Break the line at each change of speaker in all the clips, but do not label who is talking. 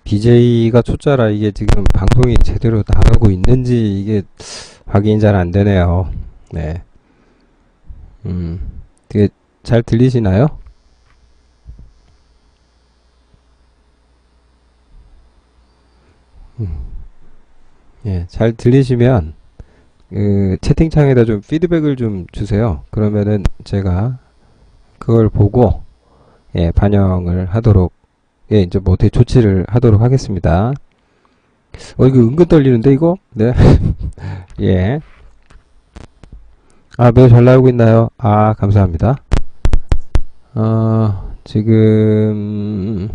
BJ가 초짜라 이게 지금 방송이 제대로 나가고 있는지 이게 확인이 잘 안 되네요. 네. 되게 잘 들리시나요? 예, 잘 들리시면 그 채팅창에다 좀 피드백을 좀 주세요. 그러면은 제가 그걸 보고 예, 반영을 하도록 예, 이제 뭐 어떻게 조치를 하도록 하겠습니다. 이거 은근 떨리는데 이거? 네. 예. 매우 잘 나오고 있나요? 감사합니다. 지금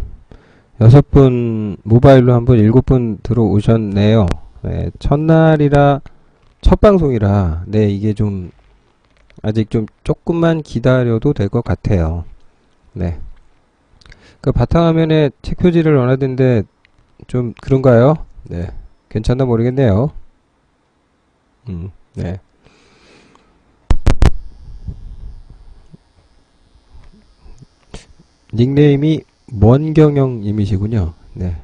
6분 모바일로 한 분 7분 들어오셨네요. 네, 첫날이라 첫 방송이라 네, 이게 좀 아직 좀 조금만 기다려도 될 것 같아요. 네. 그 바탕화면에 책 표지를 원하던데 좀 그런가요? 네. 괜찮나 모르겠네요. 네. 닉네임이 먼경영님이시군요. 네.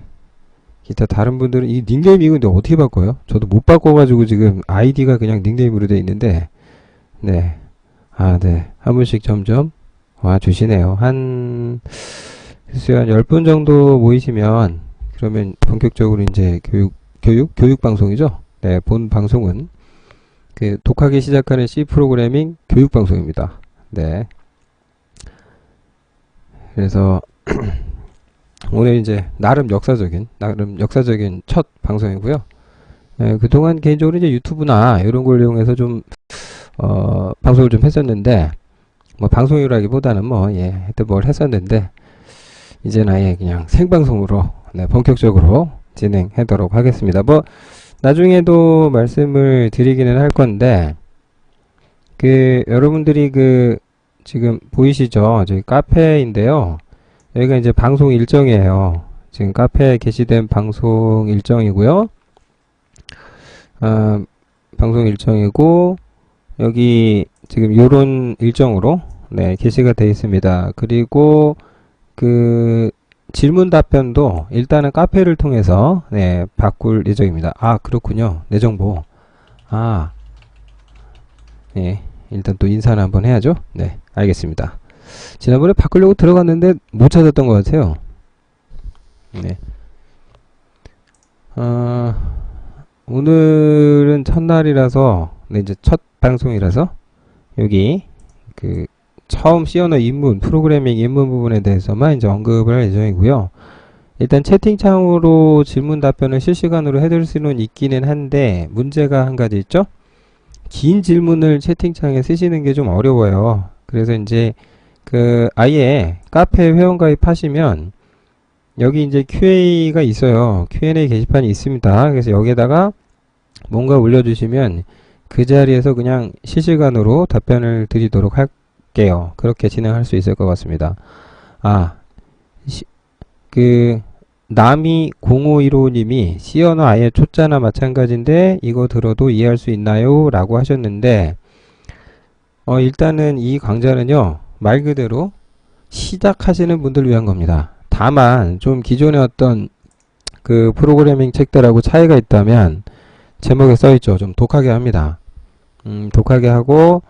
기타 다른 분들은 이 닉네임이 근데 어떻게 바꿔요? 저도 못 바꿔가지고 지금 아이디가 그냥 닉네임으로 돼 있는데, 네. 네. 한 분씩 점점 와 주시네요. 글쎄요, 한 10분 정도 모이시면, 그러면 본격적으로 이제 교육 방송이죠? 네. 본 방송은 그 독하게 시작하는 C 프로그래밍 교육 방송입니다. 네. 그래서 오늘 이제 나름 역사적인 첫 방송이고요. 예, 그동안 개인적으로 이제 유튜브나 이런 걸 이용해서 좀 방송을 좀 했었는데 뭐 방송이라기보다는 뭐 하여튼 뭘 했었는데 이제는 아예 그냥 생방송으로 네, 본격적으로 진행하도록 하겠습니다. 뭐 나중에도 말씀을 드리기는 할 건데 그 여러분들이 그 지금 보이시죠? 저희 카페인데요. 여기가 이제 방송 일정이에요. 지금 카페에 게시된 방송 일정이고요. 방송 일정이고 여기 지금 요런 일정으로 네, 게시가 되어 있습니다. 그리고 그 질문 답변도 일단은 카페를 통해서 네, 바꿀 예정입니다. 그렇군요. 내 정보. 네, 일단 또 인사를 한번 해야죠. 네, 알겠습니다. 지난번에 바꾸려고 들어갔는데 못 찾았던 것 같아요. 네. 오늘은 첫날이라서 네, 이제 첫 방송이라서 여기 그 처음 C 언어 입문 프로그래밍 입문 부분에 대해서만 이제 언급을 할 예정이고요. 일단 채팅창으로 질문 답변을 실시간으로 해드릴 수는 있기는 한데 문제가 한 가지 있죠. 긴 질문을 채팅창에 쓰시는 게 좀 어려워요. 그래서 이제 그 아예 카페 회원 가입하시면 여기 이제 QA가 있어요. Q&A 게시판이 있습니다. 그래서 여기에다가 뭔가 올려주시면 그 자리에서 그냥 실시간으로 답변을 드리도록 할게요. 그렇게 진행할 수 있을 것 같습니다. 그 나미 0515님이 C 언어 아예 초짜나 마찬가지인데 이거 들어도 이해할 수 있나요? 라고 하셨는데 일단은 이 강좌는요 말 그대로 시작하시는 분들을 위한 겁니다. 다만 좀 기존의 어떤 그 프로그래밍 책들하고 차이가 있다면 제목에 써있죠. 좀 독하게 합니다. 독하게 하고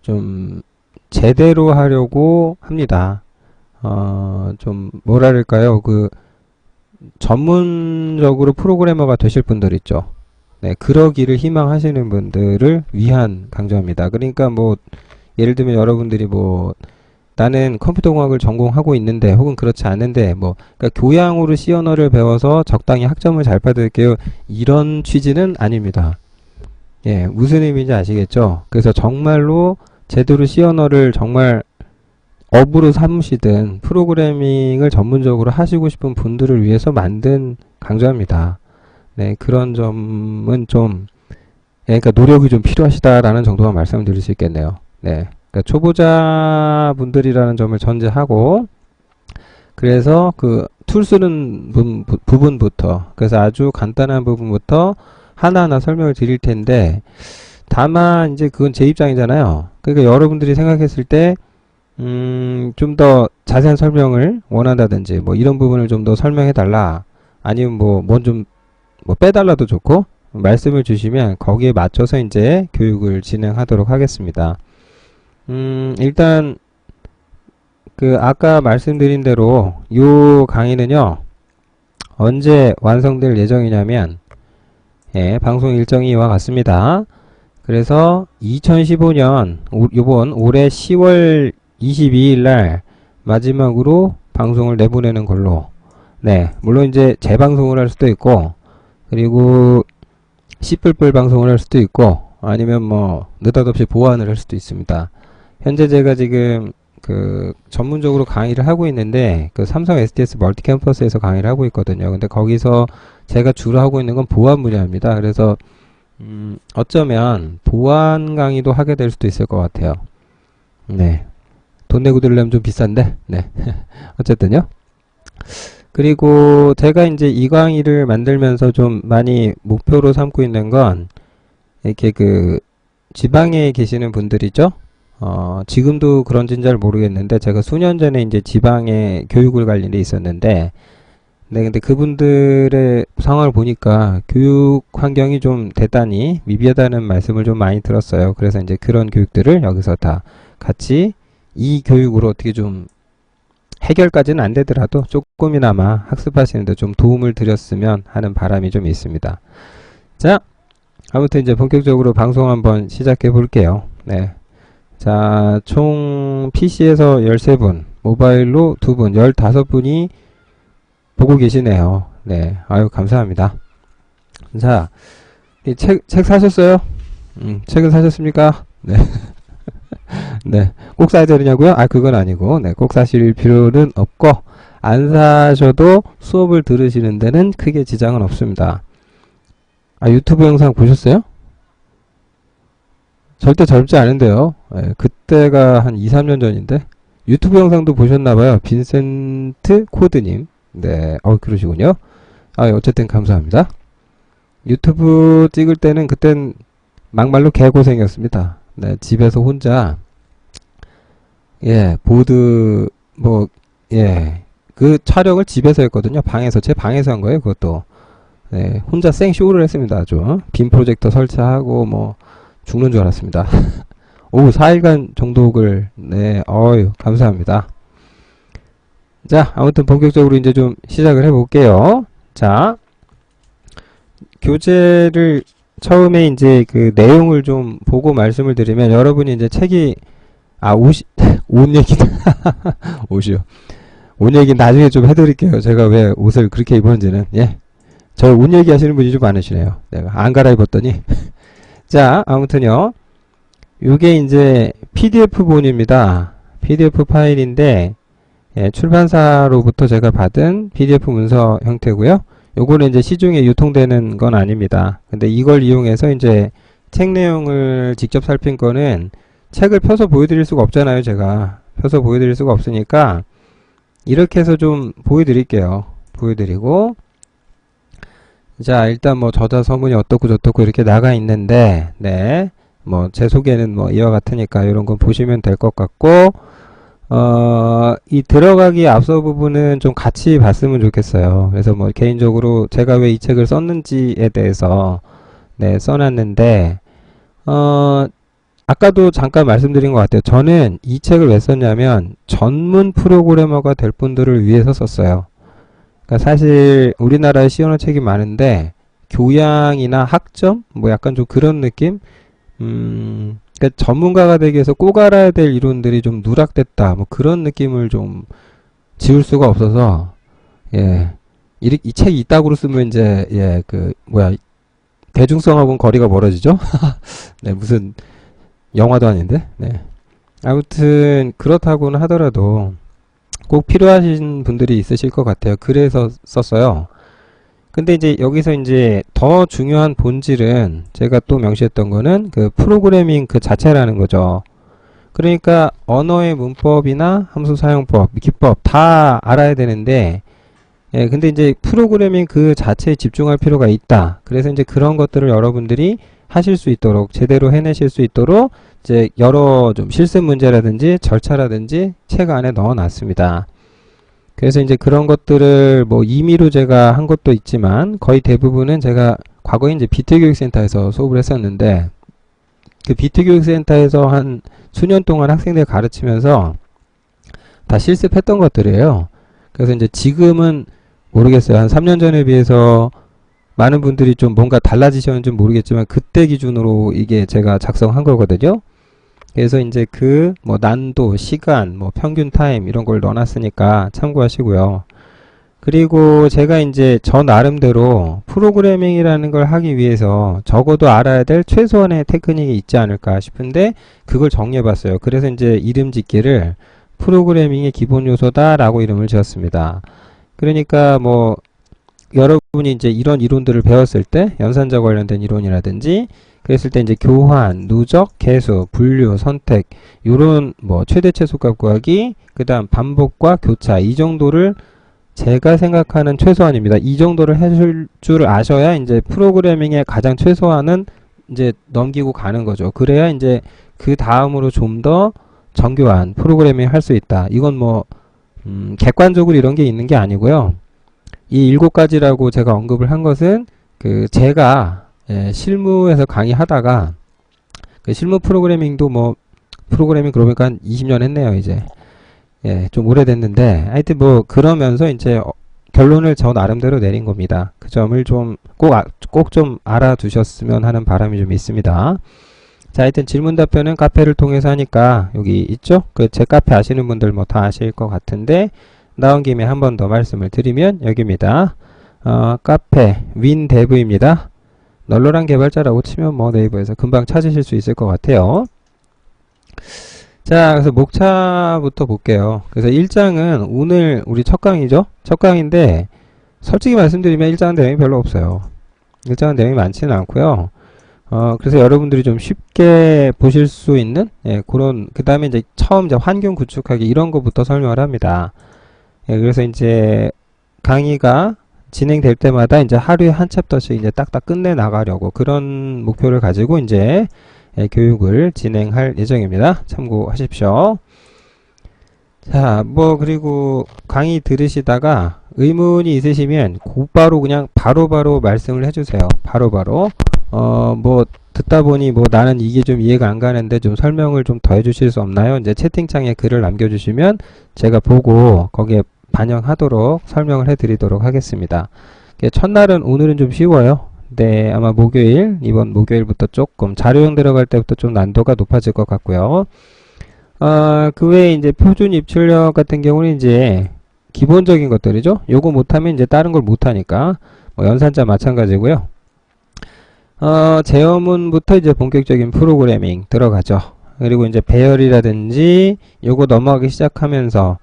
좀 제대로 하려고 합니다. 좀 뭐랄까요, 그 전문적으로 프로그래머가 되실 분들 있죠. 네, 그러기를 희망하시는 분들을 위한 강좌입니다. 그러니까 뭐 예를 들면 여러분들이 뭐 나는 컴퓨터공학을 전공하고 있는데 혹은 그렇지 않은데 뭐 그러니까 교양으로 C 언어를 배워서 적당히 학점을 잘 받을게요. 이런 취지는 아닙니다. 예, 무슨 의미인지 아시겠죠? 그래서 정말로 제대로 C 언어를 정말 업으로 삼으시든 프로그래밍을 전문적으로 하시고 싶은 분들을 위해서 만든 강좌입니다. 네, 그런 점은 좀 그러니까 노력이 좀 필요하시다라는 정도만 말씀드릴 수 있겠네요. 네, 그러니까 초보자 분들이라는 점을 전제하고 그래서 그 툴 쓰는 부분부터 그래서 아주 간단한 부분부터 하나하나 설명을 드릴 텐데 다만 이제 그건 제 입장이잖아요. 그러니까 여러분들이 생각했을 때 좀 더 자세한 설명을 원한다든지 뭐 이런 부분을 좀 더 설명해 달라 아니면 좀 빼달라도 좋고 말씀을 주시면 거기에 맞춰서 이제 교육을 진행하도록 하겠습니다. 일단 아까 말씀드린 대로 요 강의는요 언제 완성될 예정이냐면 방송 일정이 이와 같습니다. 그래서 2015년 요번 올해 10월 22일 날 마지막으로 방송을 내보내는 걸로, 물론 이제 재방송을 할 수도 있고, 그리고 씨뿔뿔 방송을 할 수도 있고, 아니면 느닷없이 보완을 할 수도 있습니다. 현재 제가 지금 전문적으로 강의를 하고 있는데, 삼성 STS 멀티 캠퍼스에서 강의를 하고 있거든요. 근데 거기서 제가 주로 하고 있는 건 보완 분야입니다. 그래서, 어쩌면 보완 강의도 하게 될 수도 있을 것 같아요. 돈 내고 들으려면 좀 비싼데, 어쨌든요. 그리고 제가 이제 이 강의를 만들면서 좀 많이 목표로 삼고 있는 건, 이렇게 지방에 계시는 분들이죠. 지금도 그런지는 잘 모르겠는데, 제가 수년 전에 이제 지방에 교육을 갈 일이 있었는데, 근데 그분들의 상황을 보니까 교육 환경이 좀 대단히 미비하다는 말씀을 좀 많이 들었어요. 그래서 이제 그런 교육들을 여기서 다 같이 이 교육으로 어떻게 좀 해결까지는 안 되더라도 조금이나마 학습하시는데 좀 도움을 드렸으면 하는 바람이 좀 있습니다. 자, 아무튼 이제 본격적으로 방송 한번 시작해 볼게요. 자, 총 PC에서 13분, 모바일로 2분, 15분이 보고 계시네요. 아유, 감사합니다. 자, 이 책 사셨어요? 책은 사셨습니까? 꼭 사야 되느냐고요? 그건 아니고, 꼭 사실 필요는 없고, 안 사셔도 수업을 들으시는 데는 크게 지장은 없습니다. 유튜브 영상 보셨어요? 절대 젊지 않은데요. 그때가 한 2, 3년 전인데, 유튜브 영상도 보셨나봐요. 빈센트 코드님. 그러시군요. 어쨌든 감사합니다. 유튜브 찍을 때는 그땐 막말로 개고생이었습니다. 집에서 혼자, 보드, 그 촬영을 집에서 했거든요. 제 방에서 한 거예요, 그것도. 혼자 생쇼를 했습니다, 아주. 빔 프로젝터 설치하고, 죽는 줄 알았습니다. 오후 4일간 정독을, 감사합니다. 자, 아무튼 본격적으로 이제 좀 시작을 해볼게요. 자, 교재를 처음에 이제 내용을 좀 보고 말씀을 드리면 여러분이 이제 책이 옷 얘기 옷이요. 옷 얘기 나중에 좀 해드릴게요. 제가 왜 옷을 그렇게 입었는지는. 저 옷 얘기 하시는 분이 좀 많으시네요. 내가 안 갈아입었더니. 자, 아무튼요. 요게 이제 PDF본입니다. PDF 파일인데 출판사로부터 제가 받은 PDF 문서 형태고요. 요거는 이제 시중에 유통되는 건 아닙니다. 근데 이걸 이용해서 이제 책 내용을 직접 살핀 거는 책을 펴서 보여드릴 수가 없잖아요. 제가 펴서 보여드릴 수가 없으니까 이렇게 해서 좀 보여드릴게요. 보여드리고, 자, 일단 저자 서문이 어떻고 저떻고 이렇게 나가 있는데, 제 소개는 이와 같으니까 이런 건 보시면 될 것 같고, 이 들어가기 앞서 부분은 좀 같이 봤으면 좋겠어요. 그래서 개인적으로 제가 왜 이 책을 썼는지에 대해서 써놨는데, 아까도 잠깐 말씀드린 것 같아요. 저는 이 책을 왜 썼냐면 전문 프로그래머가 될 분들을 위해서 썼어요. 그러니까 사실 우리나라에 시연어 책이 많은데 교양이나 학점 약간 좀 그런 느낌? 그러니까 전문가가 되기 위해서 꼭 알아야 될 이론들이 좀 누락됐다. 그런 느낌을 좀 지울 수가 없어서, 이 책이 이따구로 쓰면 이제, 대중성하고는 거리가 멀어지죠? 무슨, 영화도 아닌데? 아무튼, 그렇다고는 하더라도 꼭 필요하신 분들이 있으실 것 같아요. 그래서 썼어요. 근데 이제 여기서 이제 더 중요한 본질은 제가 또 명시했던 거는 프로그래밍 자체라는 거죠. 그러니까 언어의 문법이나 함수 사용법, 기법 다 알아야 되는데, 근데 이제 프로그래밍 자체에 집중할 필요가 있다. 그래서 이제 그런 것들을 여러분들이 하실 수 있도록, 제대로 해내실 수 있도록 이제 여러 좀 실습 문제라든지 절차라든지 책 안에 넣어 놨습니다. 그래서 이제 그런 것들을 뭐 임의로 제가 한 것도 있지만 거의 대부분은 제가 과거에 이제 비트교육센터에서 수업을 했었는데 그 비트교육센터에서 한 수년 동안 학생들 가르치면서 다 실습했던 것들이에요. 그래서 이제 지금은 모르겠어요. 한 3년 전에 비해서 많은 분들이 좀 뭔가 달라지셨는지 모르겠지만 그때 기준으로 이게 제가 작성한 거거든요. 그래서 이제 그 뭐 난도, 시간, 뭐 평균 타임 이런 걸 넣어놨으니까 참고하시고요. 그리고 제가 이제 저 나름대로 프로그래밍이라는 걸 하기 위해서 적어도 알아야 될 최소한의 테크닉이 있지 않을까 싶은데 그걸 정리해봤어요. 그래서 이제 이름 짓기를 프로그래밍의 기본 요소다라고 이름을 지었습니다. 그러니까 뭐 여러분이 이제 이런 이론들을 배웠을 때 연산자 관련된 이론이라든지 그랬을 때 이제 교환, 누적, 계수, 분류, 선택 요런 뭐 최대 최소값 구하기 그 다음 반복과 교차 이 정도를 제가 생각하는 최소한입니다. 이 정도를 해줄 줄 아셔야 이제 프로그래밍의 가장 최소한은 이제 넘기고 가는 거죠. 그래야 이제 그 다음으로 좀 더 정교한 프로그래밍 할 수 있다. 이건 뭐 객관적으로 이런 게 있는 게 아니고요. 이 7가지라고 제가 언급을 한 것은 그 제가 실무에서 강의하다가 그 실무 프로그래밍도 뭐 프로그래밍 그러니까 한 20년 했네요 이제. 좀 오래됐는데 하여튼 뭐 그러면서 이제 결론을 저 나름대로 내린 겁니다. 그 점을 좀 꼭 좀 알아두셨으면 하는 바람이 좀 있습니다. 자, 하여튼 질문 답변은 카페를 통해서 하니까 여기 있죠? 그 제 카페 아시는 분들 뭐 다 아실 것 같은데 나온 김에 한 번 더 말씀을 드리면 여기입니다. 카페 윈데브입니다. 널널한 개발자라고 치면 뭐 네이버에서 금방 찾으실 수 있을 것 같아요. 자, 그래서 목차부터 볼게요. 그래서 1장은 오늘 우리 첫 강의죠? 첫 강의인데 솔직히 말씀드리면 1장은 내용이 별로 없어요. 1장은 내용이 많지는 않고요. 그래서 여러분들이 좀 쉽게 보실 수 있는 그런 그 다음에 이제 처음 이제 환경 구축하기 이런 거부터 설명을 합니다. 그래서 이제 강의가 진행될 때마다 이제 하루에 한 챕터씩 이제 딱딱 끝내 나가려고 그런 목표를 가지고 이제 교육을 진행할 예정입니다. 참고하십시오. 자, 뭐 그리고 강의 들으시다가 의문이 있으시면 곧바로 그냥 바로바로 말씀을 해주세요. 바로바로 뭐 듣다 보니 뭐 나는 이게 좀 이해가 안 가는데 좀 설명을 좀 더 해주실 수 없나요? 이제 채팅창에 글을 남겨주시면 제가 보고 거기에 반영하도록 설명을 해드리도록 하겠습니다. 첫날은 오늘은 좀 쉬워요. 네, 아마 목요일, 이번 목요일부터 조금 자료형 들어갈 때부터 좀 난도가 높아질 것 같고요. 그 외에 이제 표준 입출력 같은 경우는 이제 기본적인 것들이죠. 요거 못하면 이제 다른 걸 못하니까 뭐 연산자 마찬가지고요. 제어문부터 이제 본격적인 프로그래밍 들어가죠. 그리고 이제 배열이라든지 요거 넘어가기 시작하면서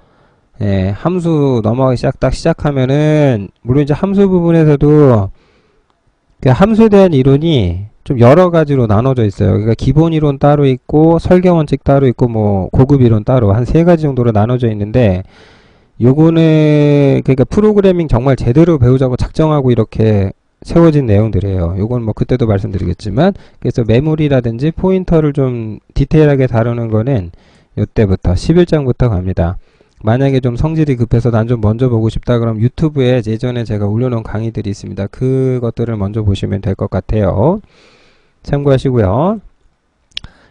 함수 넘어가기 시작하면은 물론 이제 함수 부분에서도 그 함수에 대한 이론이 좀 여러 가지로 나눠져 있어요. 그러니까 기본 이론 따로 있고 설계 원칙 따로 있고 뭐 고급 이론 따로 한 3가지 정도로 나눠져 있는데 요거는 그러니까 프로그래밍 정말 제대로 배우자고 작정하고 이렇게 세워진 내용들이에요. 요건 뭐 그때도 말씀드리겠지만 그래서 메모리라든지 포인터를 좀 디테일하게 다루는 거는 요때부터 11장부터 갑니다. 만약에 좀 성질이 급해서 난 좀 먼저 보고 싶다 그럼 유튜브에 예전에 제가 올려놓은 강의들이 있습니다. 그것들을 먼저 보시면 될 것 같아요. 참고하시고요.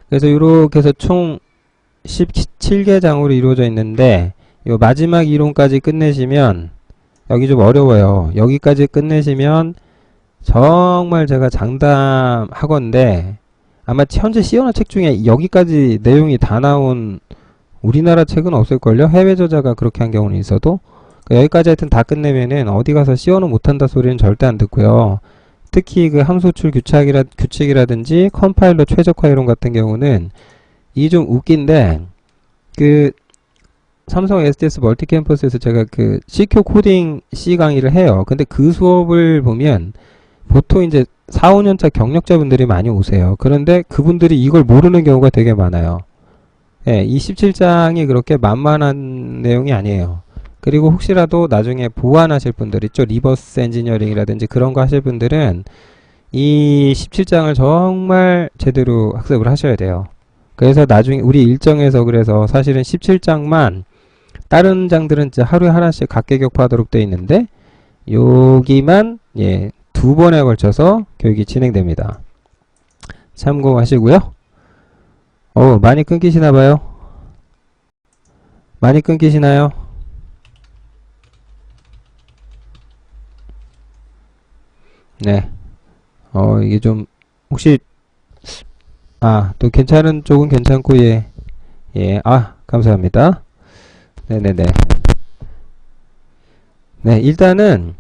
그래서 이렇게 해서 총 17개 장으로 이루어져 있는데 요 마지막 이론까지 끝내시면 여기 좀 어려워요. 여기까지 끝내시면 정말 제가 장담하건데 아마 현재 시연화 책 중에 여기까지 내용이 다 나온 우리나라 책은 없을걸요? 해외 저자가 그렇게 한 경우는 있어도 여기까지 하여튼 다 끝내면은 어디 가서 시연을 못한다 소리는 절대 안 듣고요. 특히 그 함수출 규칙이라든지 컴파일러 최적화 이론 같은 경우는 이게 좀 웃긴데 그 삼성 SDS 멀티캠퍼스에서 제가 그 CQ 코딩 C 강의를 해요. 근데 그 수업을 보면 보통 이제 4, 5년차 경력자분들이 많이 오세요. 그런데 그분들이 이걸 모르는 경우가 되게 많아요. 이 17장이 그렇게 만만한 내용이 아니에요. 그리고 혹시라도 나중에 보완하실 분들 있죠. 리버스 엔지니어링이라든지 그런 거 하실 분들은 이 17장을 정말 제대로 학습을 하셔야 돼요. 그래서 나중에 우리 일정에서 그래서 사실은 17장만 다른 장들은 이제 하루에 하나씩 각계 격파하도록 되어 있는데 여기만 예, 2번에 걸쳐서 교육이 진행됩니다. 참고하시고요. 많이 끊기시나 봐요. 많이 끊기시나요? 네. 이게 좀 혹시 또 괜찮은 쪽은 괜찮고 예. 예. 감사합니다. 네네네. 네, 일단은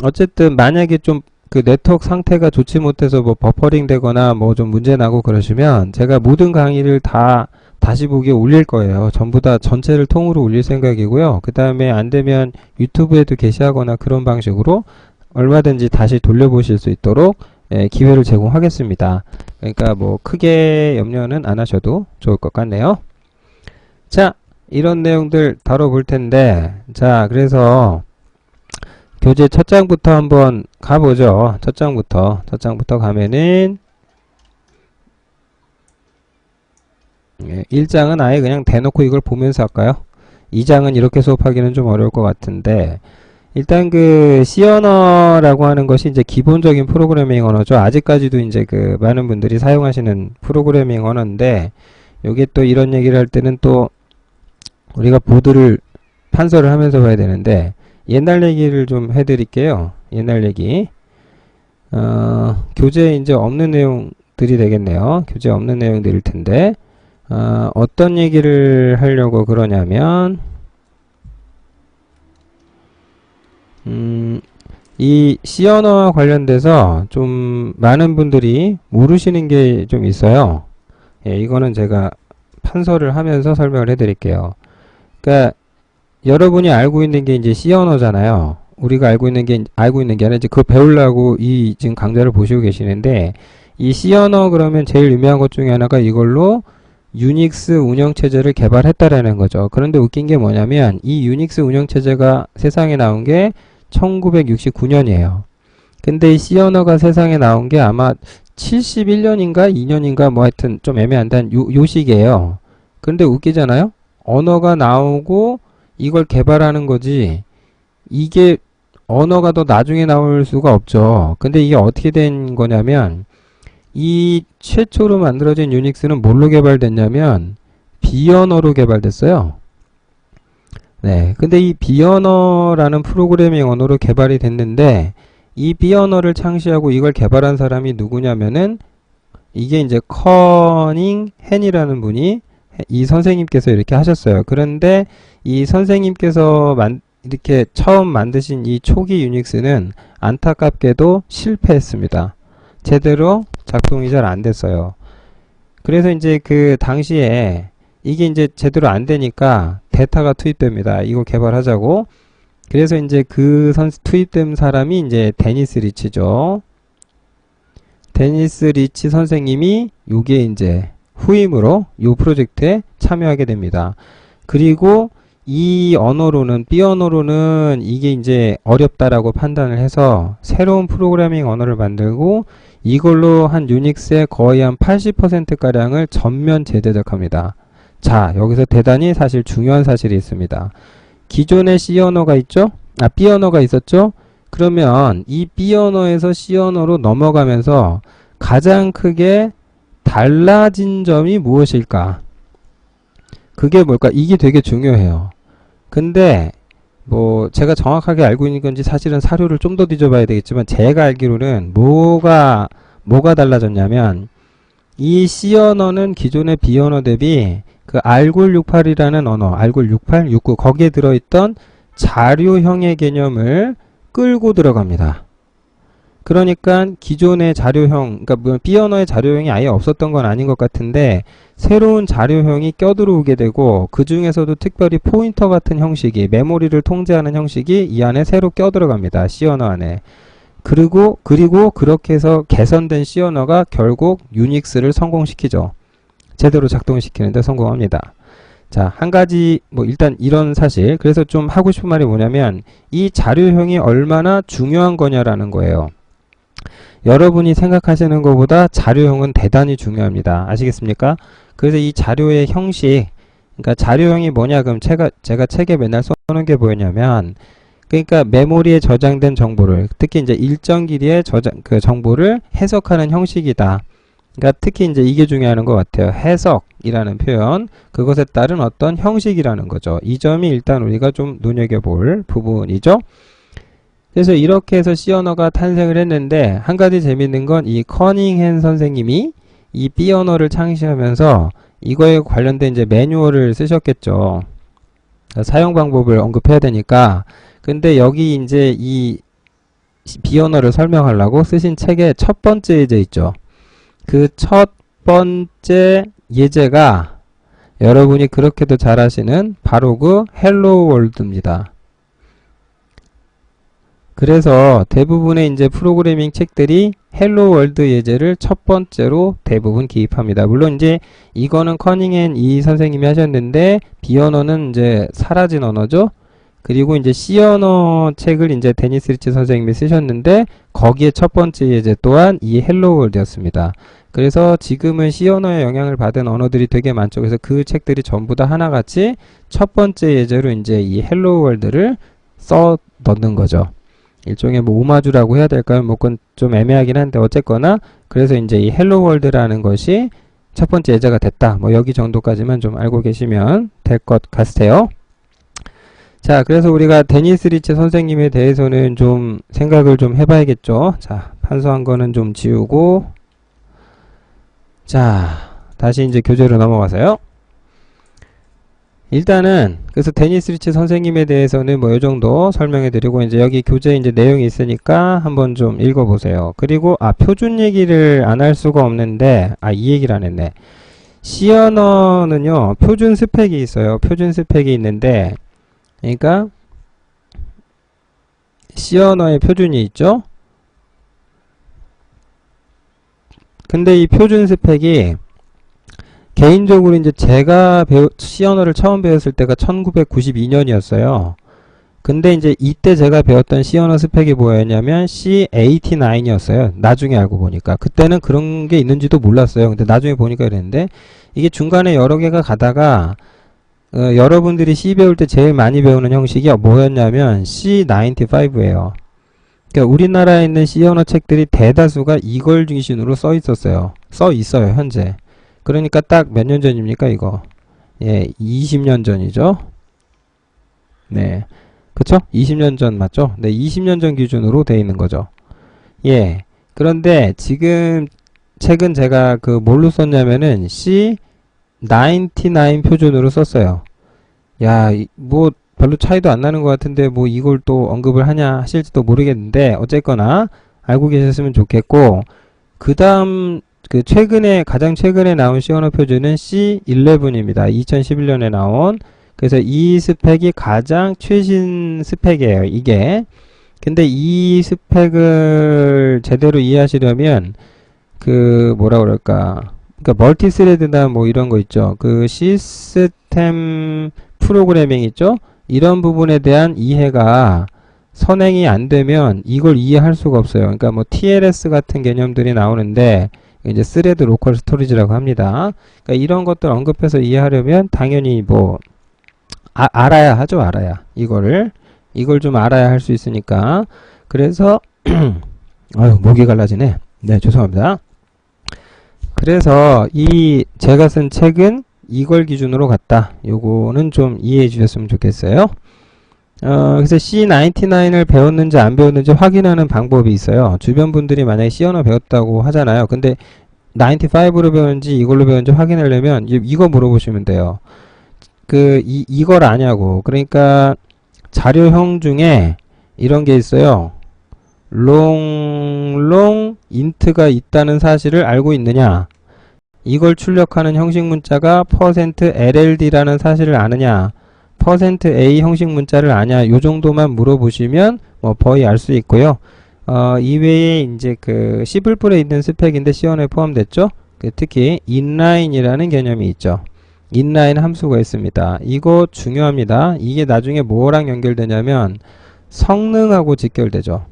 어쨌든 만약에 좀 그 네트워크 상태가 좋지 못해서 뭐 버퍼링 되거나 뭐 좀 문제 나고 그러시면 제가 모든 강의를 다 다시 보기에 올릴 거예요. 전부 다 전체를 통으로 올릴 생각이고요. 그 다음에 안 되면 유튜브에도 게시하거나 그런 방식으로 얼마든지 다시 돌려보실 수 있도록 기회를 제공하겠습니다. 그러니까 뭐 크게 염려는 안 하셔도 좋을 것 같네요. 자, 이런 내용들 다뤄볼 텐데, 자, 그래서 교재 첫 장부터 한번 가보죠. 첫 장부터 가면은 1장은 아예 그냥 대놓고 이걸 보면서 할까요? 2장은 이렇게 수업하기는 좀 어려울 것 같은데, 일단 그 C 언어라고 하는 것이 이제 기본적인 프로그래밍 언어죠. 아직까지도 이제 그 많은 분들이 사용하시는 프로그래밍 언어인데, 요게 또 이런 얘기를 할 때는 또 우리가 보드를 판서를 하면서 봐야 되는데, 옛날 얘기를 좀 해드릴게요. 옛날 얘기. 교재에 이제 없는 내용들이 되겠네요. 교재에 없는 내용들일 텐데, 어떤 얘기를 하려고 그러냐면, 이 C 언어와 관련돼서 좀 많은 분들이 모르시는 게 좀 있어요. 예, 이거는 제가 판서를 하면서 설명을 해드릴게요. 그러니까 여러분이 알고 있는 게 이제 C 언어잖아요. 우리가 알고 있는 게 아니라 이제 그거 배우려고 이 지금 강좌를 보시고 계시는데, 이 C 언어 그러면 제일 유명한 것 중에 하나가 이걸로 유닉스 운영체제를 개발했다라는 거죠. 그런데 웃긴 게 뭐냐면 이 유닉스 운영체제가 세상에 나온 게 1969년이에요. 근데 이 C 언어가 세상에 나온 게 아마 71년인가 2년인가 뭐 하여튼 좀 애매한데 요 시기예요. 근데 웃기잖아요. 언어가 나오고 이걸 개발하는 거지, 이게 언어가 더 나중에 나올 수가 없죠. 근데 이게 어떻게 된 거냐면 이 최초로 만들어진 유닉스는 뭘로 개발됐냐면 B언어로 개발됐어요. 네, 근데 이 B언어라는 프로그래밍 언어로 개발이 됐는데, 이 B언어를 창시하고 이걸 개발한 사람이 누구냐면은 이게 이제 커닝 헨이라는 분이 이 선생님께서 이렇게 하셨어요. 그런데 이 선생님께서 이렇게 처음 만드신 이 초기 유닉스는 안타깝게도 실패했습니다. 제대로 작동이 잘 안 됐어요. 그래서 이제 그 당시에 이게 이제 제대로 안 되니까 대타가 투입됩니다. 이거 개발하자고. 그래서 이제 그 투입된 사람이 이제 데니스 리치죠. 데니스 리치 선생님이 요게 이제 후임으로 이 프로젝트에 참여하게 됩니다. 그리고 이 언어로는, B 언어로는 이게 이제 어렵다라고 판단을 해서 새로운 프로그래밍 언어를 만들고 이걸로 한 유닉스의 거의 한 80%가량을 전면 재제작합니다. 자, 여기서 대단히 사실 중요한 사실이 있습니다. 기존에 C 언어가 있죠? B 언어가 있었죠? 그러면 이 B 언어에서 C 언어로 넘어가면서 가장 크게 달라진 점이 무엇일까? 그게 뭘까? 이게 되게 중요해요. 근데 뭐 제가 정확하게 알고 있는 건지 사실은 사료를 좀 더 뒤져봐야 되겠지만, 제가 알기로는 뭐가 달라졌냐면 이 C 언어는 기존의 B 언어 대비 그 R968이라는 언어, R968, 69 거기에 들어있던 자료형의 개념을 끌고 들어갑니다. 그러니까 기존의 자료형, 그러니까 B 언어의 자료형이 아예 없었던 건 아닌 것 같은데 새로운 자료형이 껴들어오게 되고, 그 중에서도 특별히 포인터 같은 형식이, 메모리를 통제하는 형식이 이 안에 새로 껴들어갑니다. C 언어 안에. 그리고 그렇게 해서 개선된 C 언어가 결국 유닉스를 성공시키죠. 제대로 작동시키는데 성공합니다. 자, 한 가지 뭐 일단 이런 사실, 그래서 좀 하고 싶은 말이 뭐냐면 이 자료형이 얼마나 중요한 거냐라는 거예요. 여러분이 생각하시는 것보다 자료형은 대단히 중요합니다. 아시겠습니까? 그래서 이 자료의 형식, 그러니까 자료형이 뭐냐? 그럼 제가 책에 맨날 써놓은 게 뭐냐면, 그러니까 메모리에 저장된 정보를, 특히 이제 일정 길이의 그 정보를 해석하는 형식이다. 그러니까 특히 이제 이게 중요한 것 같아요. 해석이라는 표현, 그것에 따른 어떤 형식이라는 거죠. 이 점이 일단 우리가 좀 눈여겨볼 부분이죠. 그래서 이렇게 해서 C 언어가 탄생을 했는데, 한 가지 재밌는 건 이 커닝햄 선생님이 이 B 언어를 창시하면서 이거에 관련된 이제 매뉴얼을 쓰셨겠죠. 사용 방법을 언급해야 되니까. 근데 여기 이제 이 B 언어를 설명하려고 쓰신 책의 첫 번째 예제 있죠. 그 첫 번째 예제가 여러분이 그렇게도 잘 아시는 바로 그 헬로 월드입니다. 그래서 대부분의 이제 프로그래밍 책들이 헬로 월드 예제를 첫 번째로 대부분 기입합니다. 물론 이제 이거는 커닝햄 이 선생님이 하셨는데 B 언어는 이제 사라진 언어죠. 그리고 이제 C 언어 책을 이제 데니스 리치 선생님이 쓰셨는데 거기에 첫 번째 예제 또한 이 헬로 월드였습니다. 그래서 지금은 C 언어의 영향을 받은 언어들이 되게 많죠. 그래서 그 책들이 전부 다 하나같이 첫 번째 예제로 이제 이 헬로 월드를 써 넣는 거죠. 일종의 뭐 오마주라고 해야 될까요? 뭐 그건 좀 애매하긴 한데 어쨌거나 그래서 이제 이 헬로 월드라는 것이 첫 번째 예제가 됐다. 뭐 여기 정도까지만 좀 알고 계시면 될 것 같아요. 자, 그래서 우리가 데니스 리치 선생님에 대해서는 좀 생각을 좀 해봐야겠죠. 자, 판서한 거는 좀 지우고, 자, 다시 이제 교재로 넘어가서요. 일단은 그래서 데니스 리치 선생님에 대해서는 뭐 이 정도 설명해 드리고 이제 여기 교재에 이제 내용이 있으니까 한번 좀 읽어 보세요. 그리고 표준 얘기를 안 할 수가 없는데 이 얘기를 안 했네. C 언어는요 표준 스펙이 있어요. 표준 스펙이 있는데 그러니까 C 언어의 표준이 있죠. 근데 이 표준 스펙이 개인적으로 이제 제가 C 언어를 처음 배웠을 때가 1992년이었어요. 근데 이제 이때 제가 배웠던 C 언어 스펙이 뭐였냐면 C89이었어요. 나중에 알고 보니까. 그때는 그런 게 있는지도 몰랐어요. 근데 나중에 보니까 그랬는데 이게 중간에 여러 개가 가다가 여러분들이 C 배울 때 제일 많이 배우는 형식이 뭐였냐면 C95예요. 그러니까 우리나라에 있는 C 언어 책들이 대다수가 이걸 중심으로 써 있었어요. 써 있어요, 현재. 그러니까 딱 몇 년 전입니까, 이거? 예, 20년 전이죠. 네. 그쵸? 20년 전 맞죠? 네, 20년 전 기준으로 돼 있는 거죠. 예. 그런데 지금 책은 제가 뭘로 썼냐면은 C99 표준으로 썼어요. 야, 뭐 별로 차이도 안 나는 것 같은데 뭐 이걸 또 언급을 하냐 하실지도 모르겠는데 어쨌거나 알고 계셨으면 좋겠고 그 다음 가장 최근에 나온 C 언어 표준은 C11입니다. 2011년에 나온. 그래서 이 스펙이 가장 최신 스펙이에요, 이게. 근데 이 스펙을 제대로 이해하시려면, 뭐라 그럴까. 그러니까 멀티스레드나 뭐 이런 거 있죠. 시스템 프로그래밍 있죠? 이런 부분에 대한 이해가 선행이 안 되면 이걸 이해할 수가 없어요. 그러니까 뭐 TLS 같은 개념들이 나오는데, 이제 스레드 로컬 스토리지라고 합니다. 그러니까 이런 것들 언급해서 이해하려면 당연히 뭐 알아야 하죠. 알아야 이걸 좀 알아야 할 수 있으니까. 그래서 아유 목이 갈라지네. 네, 죄송합니다. 그래서 제가 쓴 책은 이걸 기준으로 갔다. 요거는 좀 이해해 주셨으면 좋겠어요. 그래서 C99을 배웠는지 안 배웠는지 확인하는 방법이 있어요. 주변 분들이 만약에 C 언어 배웠다고 하잖아요. 근데 95로 배웠는지 이걸로 배웠는지 확인하려면 이거 물어보시면 돼요. 이걸 아냐고. 그러니까 자료형 중에 이런 게 있어요. long int가 있다는 사실을 알고 있느냐. 이걸 출력하는 형식 문자가 %LLD라는 사실을 아느냐. %A 형식 문자를 아냐. 요 정도만 물어보시면 뭐 거의 알 수 있고요. 이외에 이제 C++에 있는 스펙인데 C 언어에 포함됐죠. 특히 inline이라는 개념이 있죠. inline 함수가 있습니다. 이거 중요합니다. 이게 나중에 뭐랑 연결되냐면 성능하고 직결되죠.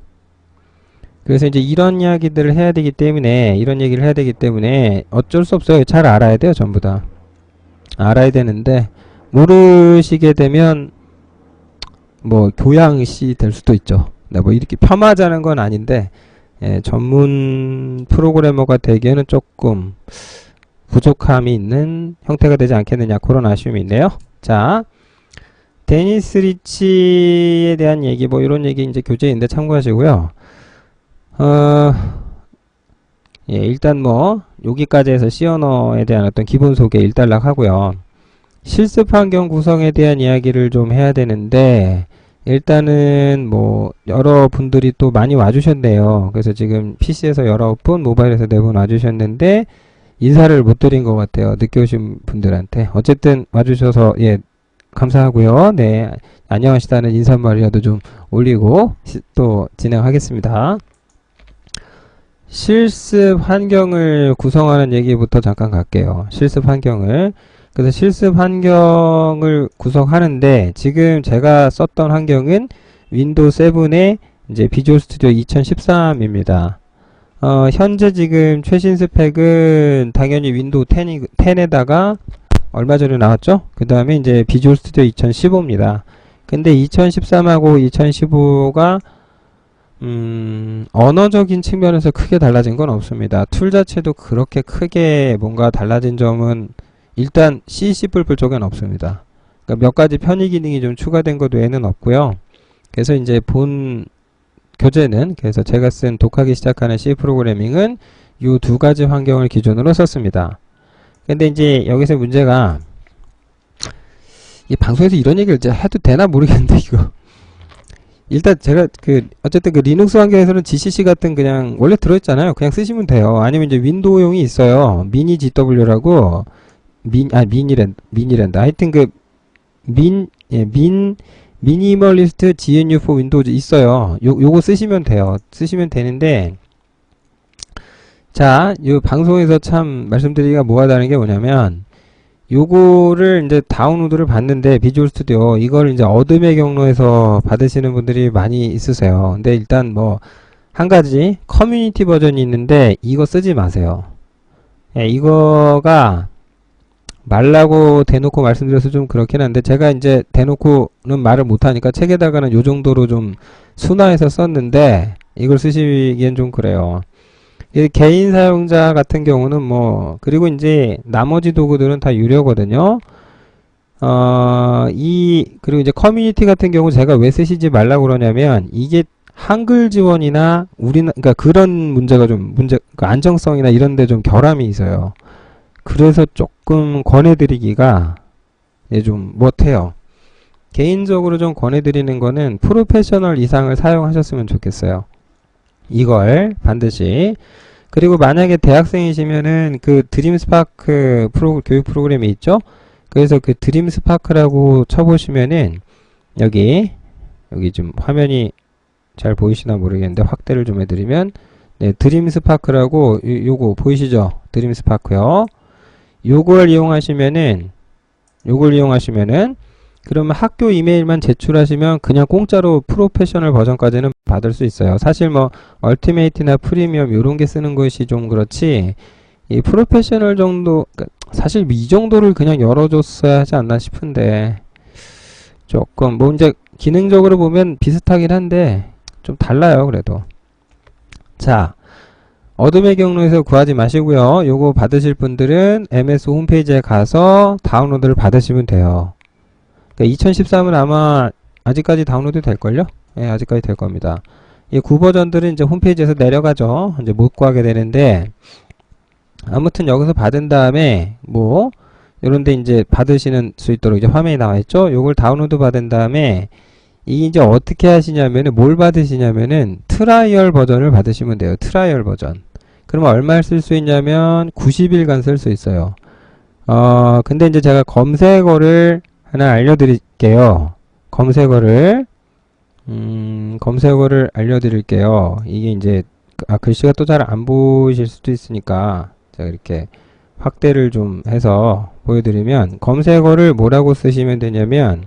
그래서 이제 이런 이야기들을 해야 되기 때문에 이런 얘기를 해야 되기 때문에 어쩔 수 없어요. 잘 알아야 돼요. 전부 다 알아야 되는데 모르시게 되면 뭐 교양시 될 수도 있죠. 네, 뭐 이렇게 폄하자는 건 아닌데 예, 전문 프로그래머가 되기에는 조금 부족함이 있는 형태가 되지 않겠느냐, 그런 아쉬움이 있네요. 자, 데니스 리치에 대한 얘기, 뭐 이런 얘기 이제 교재인데 참고하시고요. 예, 일단 뭐 여기까지 해서 C 언어에 대한 어떤 기본 소개 일단락 하고요. 실습 환경 구성에 대한 이야기를 좀 해야 되는데, 일단은 뭐 여러분들이 또 많이 와주셨네요. 그래서 지금 PC에서 19분, 모바일에서 4분 와주셨는데 인사를 못 드린 것 같아요. 늦게 오신 분들한테. 어쨌든 와주셔서 예, 감사하고요. 네, 안녕하시다는 인사말이라도 좀 올리고 또 진행하겠습니다. 실습 환경을 구성하는 얘기부터 잠깐 갈게요. 실습 환경을. 그래서 실습 환경을 구성하는데, 지금 제가 썼던 환경은 윈도우 7의 이제 비주얼 스튜디오 2013입니다. 현재 지금 최신 스펙은 당연히 윈도우 10에다가 얼마 전에 나왔죠? 그 다음에 이제 비주얼 스튜디오 2015입니다. 근데 2013하고 2015가 언어적인 측면에서 크게 달라진 건 없습니다. 툴 자체도 그렇게 크게 뭔가 달라진 점은 일단 C++ 쪽엔 없습니다. 그러니까 몇 가지 편의 기능이 좀 추가된 것 외에는 없고요. 그래서 이제 본 교재는, 그래서 제가 쓴 독하기 시작하는 C 프로그래밍은 이 두 가지 환경을 기준으로 썼습니다. 근데 이제 여기서 문제가, 이 방송에서 이런 얘기를 이제 해도 되나 모르겠는데 이거 일단 제가 어쨌든 리눅스 환경에서는 GCC 같은 그냥 원래 들어있잖아요. 그냥 쓰시면 돼요. 아니면 이제 윈도우용이 있어요. 미니 GW라고. 미니랜다. 하여튼 미니멀리스트 GNU4 윈도우즈 있어요. 요거 쓰시면 돼요. 쓰시면 되는데, 자, 요 방송에서 참 말씀드리기가 뭐하다는 게 뭐냐면, 요거를 이제 다운로드를 받는데, 비주얼 스튜디오, 이걸 이제 어둠의 경로에서 받으시는 분들이 많이 있으세요. 근데 일단 뭐, 한 가지, 커뮤니티 버전이 있는데, 이거 쓰지 마세요. 예, 이거가, 말라고 대놓고 말씀드려서 좀 그렇긴 한데, 제가 이제 대놓고는 말을 못하니까 책에다가는 요 정도로 좀 순화해서 썼는데, 이걸 쓰시기엔 좀 그래요. 개인 사용자 같은 경우는 뭐, 그리고 이제 나머지 도구들은 다 유료거든요. 그리고 이제 커뮤니티 같은 경우 제가 왜 쓰시지 말라고 그러냐면, 이게 한글 지원이나 그러니까 그런 문제가 좀 안정성이나 이런 데 좀 결함이 있어요. 그래서 조금 권해드리기가 좀 못해요. 개인적으로 좀 권해드리는 거는 프로페셔널 이상을 사용하셨으면 좋겠어요. 이걸 반드시. 그리고 만약에 대학생이시면은 그 드림스파크 교육 프로그램이 있죠? 그래서 그 드림스파크라고 쳐보시면은 여기 좀 화면이 잘 보이시나 모르겠는데 확대를 좀 해드리면, 네, 드림스파크라고 요거 보이시죠? 드림스파크요. 요걸 이용하시면은 그러면 학교 이메일만 제출하시면 그냥 공짜로 프로페셔널 버전까지는 받을 수 있어요. 사실 뭐 얼티메이트나 프리미엄 요런 게 쓰는 것이 좀 그렇지, 이 프로페셔널 정도, 사실 이 정도를 그냥 열어줬어야 하지 않나 싶은데, 조금 뭐 이제 기능적으로 보면 비슷하긴 한데 좀 달라요. 그래도. 자, 어둠의 경로에서 구하지 마시고요. 요거 받으실 분들은 MS 홈페이지에 가서 다운로드를 받으시면 돼요. 그러니까 2013은 아마 아직까지 다운로드 될걸요? 예, 아직까지 될 겁니다. 이 9버전들은 이제 홈페이지에서 내려가죠. 이제 못 구하게 되는데, 아무튼 여기서 받은 다음에 뭐 요런데 이제 받으시는 수 있도록 이제 화면이 나와 있죠. 요걸 다운로드 받은 다음에 이게 이제 어떻게 하시냐면은, 뭘 받으시냐면은 트라이얼 버전을 받으시면 돼요. 트라이얼 버전. 그러면 얼마를 쓸 수 있냐면 90일간 쓸 수 있어요. 근데 이제 제가 검색어를 하나 알려드릴게요. 검색어를 알려드릴게요. 이게 이제 글씨가 또 잘 안 보이실 수도 있으니까 제가 이렇게 확대를 좀 해서 보여드리면, 검색어를 뭐라고 쓰시면 되냐면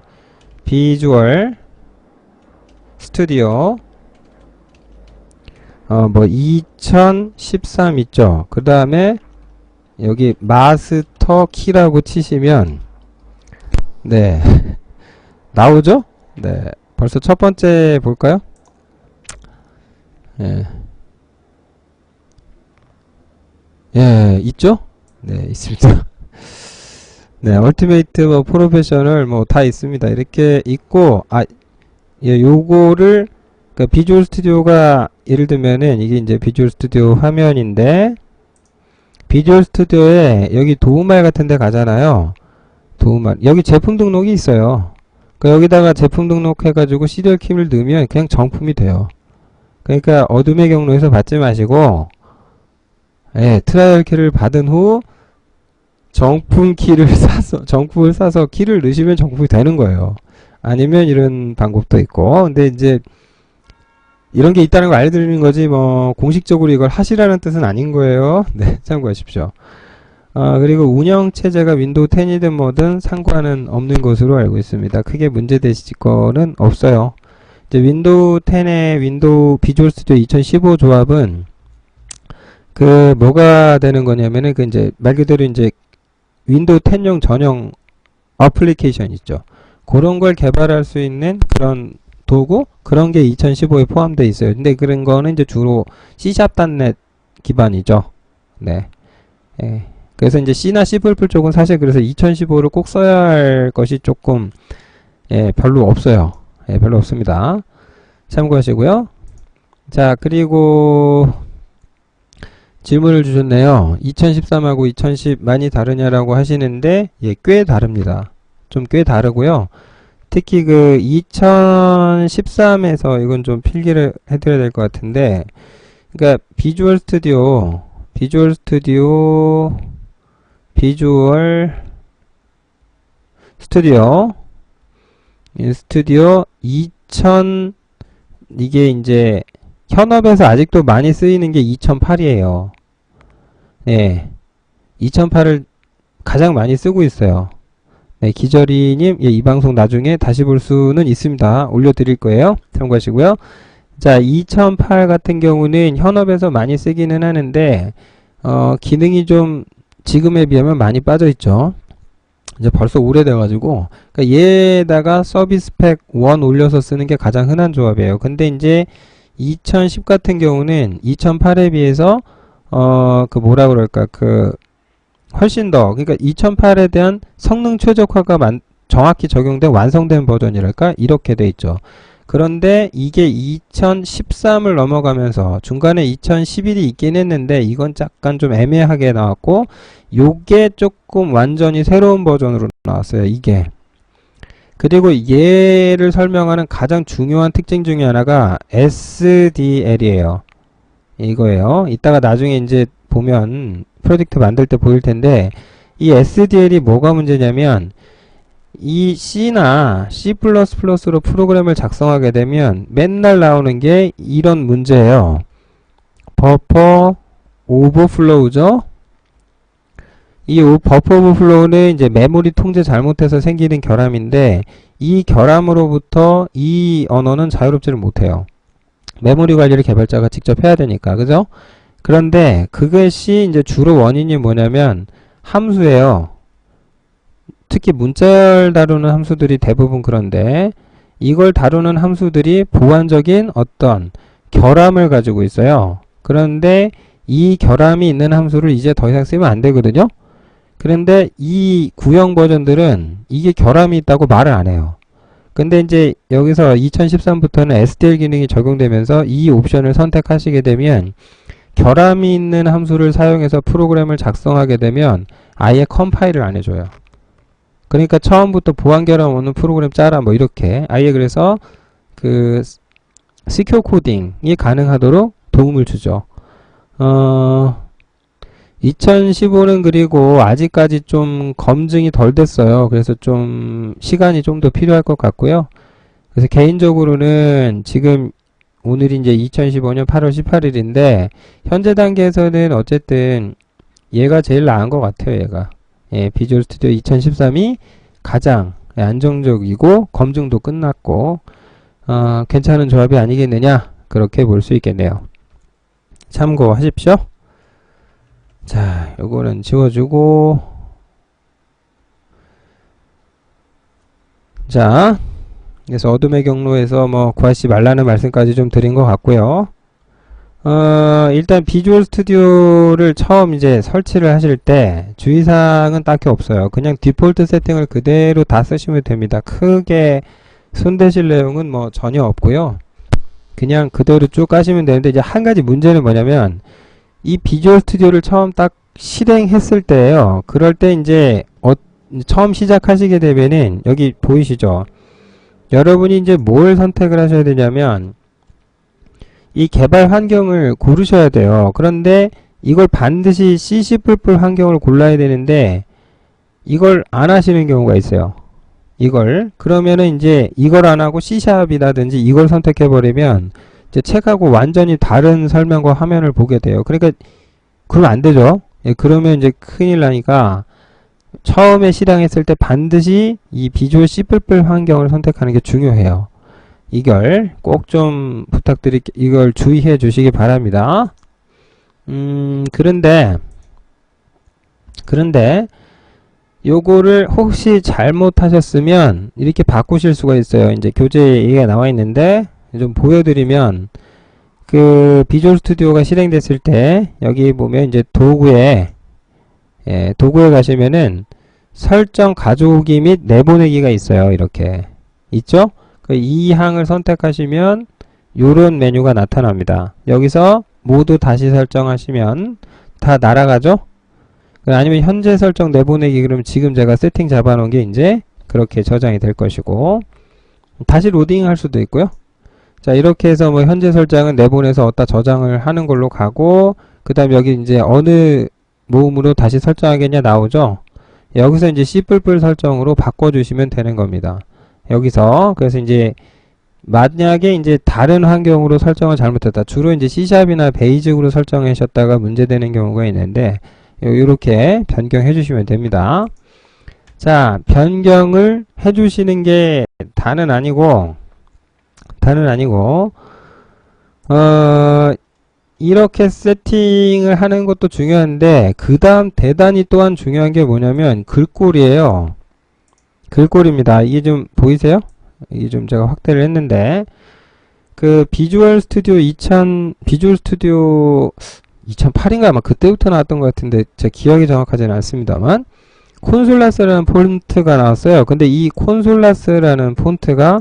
비주얼 스튜디오 2013 있죠. 그 다음에 여기 마스터 키라고 치시면 네. 나오죠? 네. 벌써 첫 번째 볼까요? 예. 예, 있죠? 네, 있습니다. 네, 얼티메이트 뭐 프로페셔널 뭐 다 있습니다. 이렇게 있고, 예, 요거를 그 비주얼 스튜디오가 예를 들면은 이게 이제 비주얼 스튜디오 화면인데 비주얼 스튜디오에 여기 도우말 같은 데 가잖아요. 도우말. 여기 제품 등록이 있어요. 그 여기다가 제품 등록해가지고 시리얼 키를 넣으면 그냥 정품이 돼요. 그러니까 어둠의 경로에서 받지 마시고, 예, 트라이얼 키를 받은 후 정품 키를 정품을 사서 키를 넣으시면 정품이 되는 거예요. 아니면 이런 방법도 있고. 근데 이제 이런 게 있다는 걸 알려드리는 거지, 뭐, 공식적으로 이걸 하시라는 뜻은 아닌 거예요. 네, 참고하십시오. 그리고 운영체제가 윈도우 10이든 뭐든 상관은 없는 것으로 알고 있습니다. 크게 문제되실 거는 없어요. 이제 윈도우 10의 윈도우 비주얼 스튜디오 2015 조합은 그 뭐가 되는 거냐면은 그 이제 말 그대로 이제 윈도우 10용 전용 어플리케이션 있죠. 그런 걸 개발할 수 있는 그런 도구 그런 게 2015에 포함되어 있어요. 근데 그런 거는 이제 주로 C#.net 기반이죠. 네. 예. 그래서 이제 C나 C++ 쪽은 사실 그래서 2015를 꼭 써야 할 것이 조금 예, 별로 없어요. 예, 별로 없습니다. 참고하시고요. 자, 그리고 질문을 주셨네요. 2013하고 2010 많이 다르냐라고 하시는데 예, 꽤 다릅니다. 좀 꽤 다르고요. 특히 그 2013에서 이건 좀 필기를 해드려야 될 것 같은데 그러니까 비주얼 스튜디오 스튜디오 2000 이게 이제 현업에서 아직도 많이 쓰이는 게 2008이에요. 예. 2008을 가장 많이 쓰고 있어요. 네, 기저리님, 예, 이 방송 나중에 다시 볼 수는 있습니다. 올려드릴 거예요. 참고하시고요. 자, 2008 같은 경우는 현업에서 많이 쓰기는 하는데, 기능이 좀 지금에 비하면 많이 빠져있죠. 이제 벌써 오래돼가지고, 그러니까 얘에다가 서비스 팩 1 올려서 쓰는 게 가장 흔한 조합이에요. 근데 이제 2010 같은 경우는 2008에 비해서, 그 뭐라 그럴까, 훨씬 더 그러니까 2008에 대한 성능 최적화가 정확히 적용된 완성된 버전이랄까 이렇게 돼 있죠. 그런데 이게 2013을 넘어가면서 중간에 2011이 있긴 했는데 이건 약간 좀 애매하게 나왔고 요게 조금 완전히 새로운 버전으로 나왔어요. 이게 그리고 얘를 설명하는 가장 중요한 특징 중에 하나가 SDL이에요. 이거예요. 이따가 나중에 이제 보면 프로젝트 만들 때 보일 텐데 이 SDL이 뭐가 문제냐면 이 C나 C++로 프로그램을 작성하게 되면 맨날 나오는 게 이런 문제예요. 버퍼 오버플로우죠. 이 버퍼 오버플로우는 이제 메모리 통제 잘못해서 생기는 결함인데 이 결함으로부터 이 언어는 자유롭지를 못해요. 메모리 관리를 개발자가 직접 해야 되니까, 그죠? 그런데 그것이 이제 주로 원인이 뭐냐면 함수예요. 특히 문자열 다루는 함수들이 대부분 그런데 이걸 다루는 함수들이 보완적인 어떤 결함을 가지고 있어요. 그런데 이 결함이 있는 함수를 이제 더 이상 쓰면 안 되거든요. 그런데 이 구형 버전들은 이게 결함이 있다고 말을 안 해요. 근데 이제 여기서 2013부터는 SDL 기능이 적용되면서 이 옵션을 선택하시게 되면 결함이 있는 함수를 사용해서 프로그램을 작성하게 되면 아예 컴파일을 안 해줘요. 그러니까 처음부터 보안 결함 없는 프로그램 짜라 뭐 이렇게 아예 그래서 그 시큐어 코딩이 가능하도록 도움을 주죠. 2015는 그리고 아직까지 좀 검증이 덜 됐어요. 그래서 좀 시간이 좀 더 필요할 것 같고요. 그래서 개인적으로는 지금 오늘이 이제 2015년 8월 18일인데 현재 단계에서는 어쨌든 얘가 제일 나은 것 같아요. 얘가 예, 비주얼 스튜디오 2013이 가장 안정적이고 검증도 끝났고 괜찮은 조합이 아니겠느냐 그렇게 볼 수 있겠네요. 참고하십시오. 자, 요거는 지워주고 자, 그래서 어둠의 경로에서 뭐 구하지 말라는 말씀까지 좀 드린 것 같고요. 일단 비주얼 스튜디오를 처음 이제 설치를 하실 때 주의사항은 딱히 없어요. 그냥 디폴트 세팅을 그대로 다 쓰시면 됩니다. 크게 손대실 내용은 뭐 전혀 없고요. 그냥 그대로 쭉 가시면 되는데, 이제 한 가지 문제는 뭐냐면 이 비주얼 스튜디오를 처음 딱 실행했을 때예요. 그럴 때 이제 처음 시작하시게 되면은 여기 보이시죠? 여러분이 이제 뭘 선택을 하셔야 되냐면 이 개발 환경을 고르셔야 돼요. 그런데 이걸 반드시 C++ 환경을 골라야 되는데 이걸 안 하시는 경우가 있어요. 그러면은 이제 이걸 안 하고 C샵이라든지 이걸 선택해 버리면 이제 책하고 완전히 다른 설명과 화면을 보게 돼요. 그러니까 그러면 안 되죠. 예, 그러면 이제 큰일 나니까 처음에 실행했을 때 반드시 이 비주얼 C++ 환경을 선택하는 게 중요해요. 이걸 꼭 좀 이걸 주의해 주시기 바랍니다. 그런데 요거를 혹시 잘못하셨으면 이렇게 바꾸실 수가 있어요. 이제 교재에 얘기가 나와 있는데 좀 보여드리면, 그 비주얼 스튜디오가 실행됐을 때 여기 보면 이제 도구에 가시면은 설정 가져오기 및 내보내기가 있어요. 이렇게 있죠? 이 항을 선택하시면 요런 메뉴가 나타납니다. 여기서 모두 다시 설정하시면 다 날아가죠? 아니면 현재 설정 내보내기, 그러면 지금 제가 세팅 잡아놓은 게 이제 그렇게 저장이 될 것이고, 다시 로딩 할 수도 있고요. 자, 이렇게 해서 뭐 현재 설정은 내보내서 어디다 저장을 하는 걸로 가고, 그 다음 여기 이제 어느 모음으로 다시 설정하겠냐 나오죠? 여기서 이제 C++ 설정으로 바꿔주시면 되는 겁니다. 여기서, 그래서 이제 만약에 이제 다른 환경으로 설정을 잘못했다. 주로 이제 C샵이나 베이직으로 설정하셨다가 문제되는 경우가 있는데, 이렇게 변경해 주시면 됩니다. 자, 변경을 해 주시는 게 다는 아니고 이렇게 세팅을 하는 것도 중요한데, 그 다음 대단히 또한 중요한 게 뭐냐면 글꼴이에요. 글꼴입니다. 이게 좀 보이세요? 이게 좀 제가 확대를 했는데, 그 비주얼 스튜디오 2008인가 아마 그때부터 나왔던 것 같은데 제 기억이 정확하지는 않습니다만, 콘솔라스라는 폰트가 나왔어요. 근데 이 콘솔라스라는 폰트가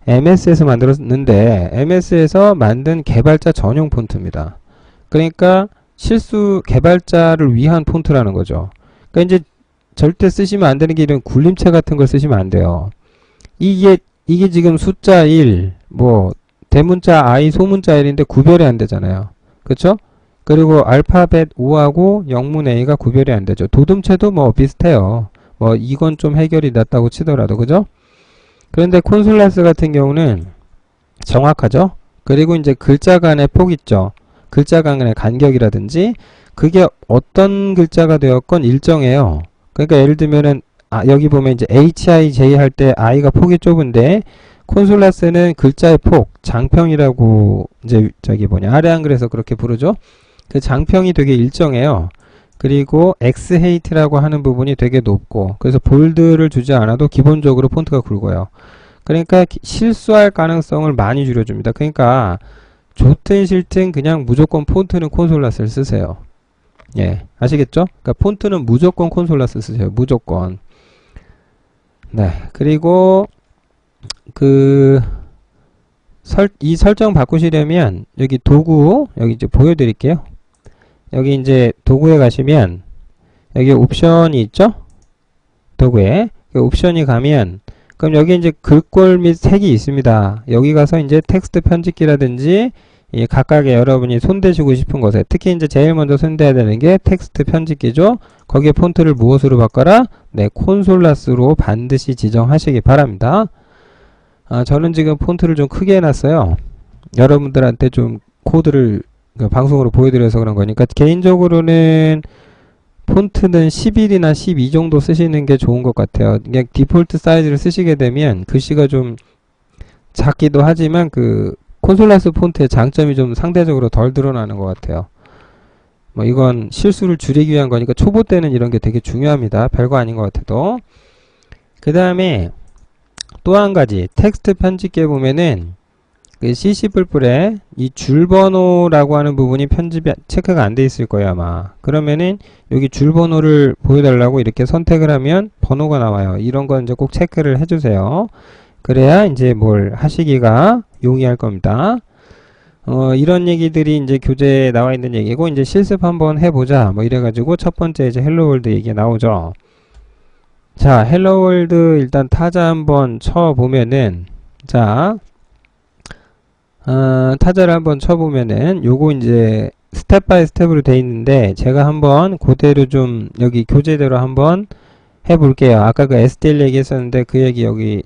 MS에서 만들었는데 MS에서 만든 개발자 전용 폰트입니다. 그러니까 실수 개발자를 위한 폰트라는 거죠. 그러니까 이제 절대 쓰시면 안 되는 게 이런 굴림체 같은 걸 쓰시면 안 돼요. 이게 지금 숫자 1, 뭐 대문자 I, 소문자 L인데 구별이 안 되잖아요. 그쵸? 그리고 알파벳 O하고 영문 A가 구별이 안 되죠. 도둠체도 뭐 비슷해요. 뭐 이건 좀 해결이 났다고 치더라도, 그죠? 그런데 콘솔라스 같은 경우는 정확하죠? 그리고 이제 글자 간의 폭 있죠? 글자 간의 간격이라든지 그게 어떤 글자가 되었건 일정해요. 그러니까 예를 들면은 여기 보면 이제 HIJ 할 때 I가 폭이 좁은데 콘솔라스는 글자의 폭, 장평이라고 이제 아래 한글에서 그렇게 부르죠? 그 장평이 되게 일정해요. 그리고 X-HEIGHT라고 하는 부분이 되게 높고, 그래서 볼드를 주지 않아도 기본적으로 폰트가 굵어요. 그러니까 실수할 가능성을 많이 줄여줍니다. 그러니까 좋든 싫든 그냥 무조건 폰트는 콘솔라스를 쓰세요. 예, 아시겠죠? 그러니까 폰트는 무조건 콘솔라스 쓰세요. 무조건. 네, 그리고 이 설정 바꾸시려면 여기 도구, 여기 이제 보여드릴게요. 여기 이제 도구에 가시면 여기 옵션이 있죠? 도구에 옵션이 가면, 그럼 여기 이제 글꼴 및 색이 있습니다. 여기 가서 이제 텍스트 편집기라든지 각각의 여러분이 손대시고 싶은 것에, 특히 이제 제일 먼저 손대야 되는 게 텍스트 편집기죠. 거기에 폰트를 무엇으로 바꿔라? 네, 콘솔라스로 반드시 지정하시기 바랍니다. 저는 지금 폰트를 좀 크게 해놨어요. 여러분들한테 좀 코드를 방송으로 보여드려서 그런 거니까, 개인적으로는 폰트는 11이나 12 정도 쓰시는 게 좋은 것 같아요. 그냥 디폴트 사이즈를 쓰시게 되면 글씨가 좀 작기도 하지만 그 콘솔라스 폰트의 장점이 좀 상대적으로 덜 드러나는 것 같아요. 뭐 이건 실수를 줄이기 위한 거니까 초보 때는 이런 게 되게 중요합니다. 별거 아닌 것 같아도. 그 다음에 또 한 가지 텍스트 편집기에 보면은 그 CC 뿔뿔에 이 줄번호라고 하는 부분이 편집이 체크가 안 돼 있을 거예요 아마. 그러면은 여기 줄번호를 보여달라고 이렇게 선택을 하면 번호가 나와요. 이런 건 이제 꼭 체크를 해주세요. 그래야 이제 뭘 하시기가 용이할 겁니다. 이런 얘기들이 이제 교재에 나와 있는 얘기고, 이제 실습 한번 해보자 뭐 이래가지고 첫 번째 이제 헬로월드 얘기가 나오죠. 자, 헬로월드 일단 타자 한번 쳐보면은, 자, 타자를 한번 쳐보면은 요거 이제 스텝 바이 스텝으로 돼 있는데, 제가 한번 그대로 좀 여기 교재대로 한번 해볼게요. 아까 그 SDL 얘기했었는데 그 얘기 여기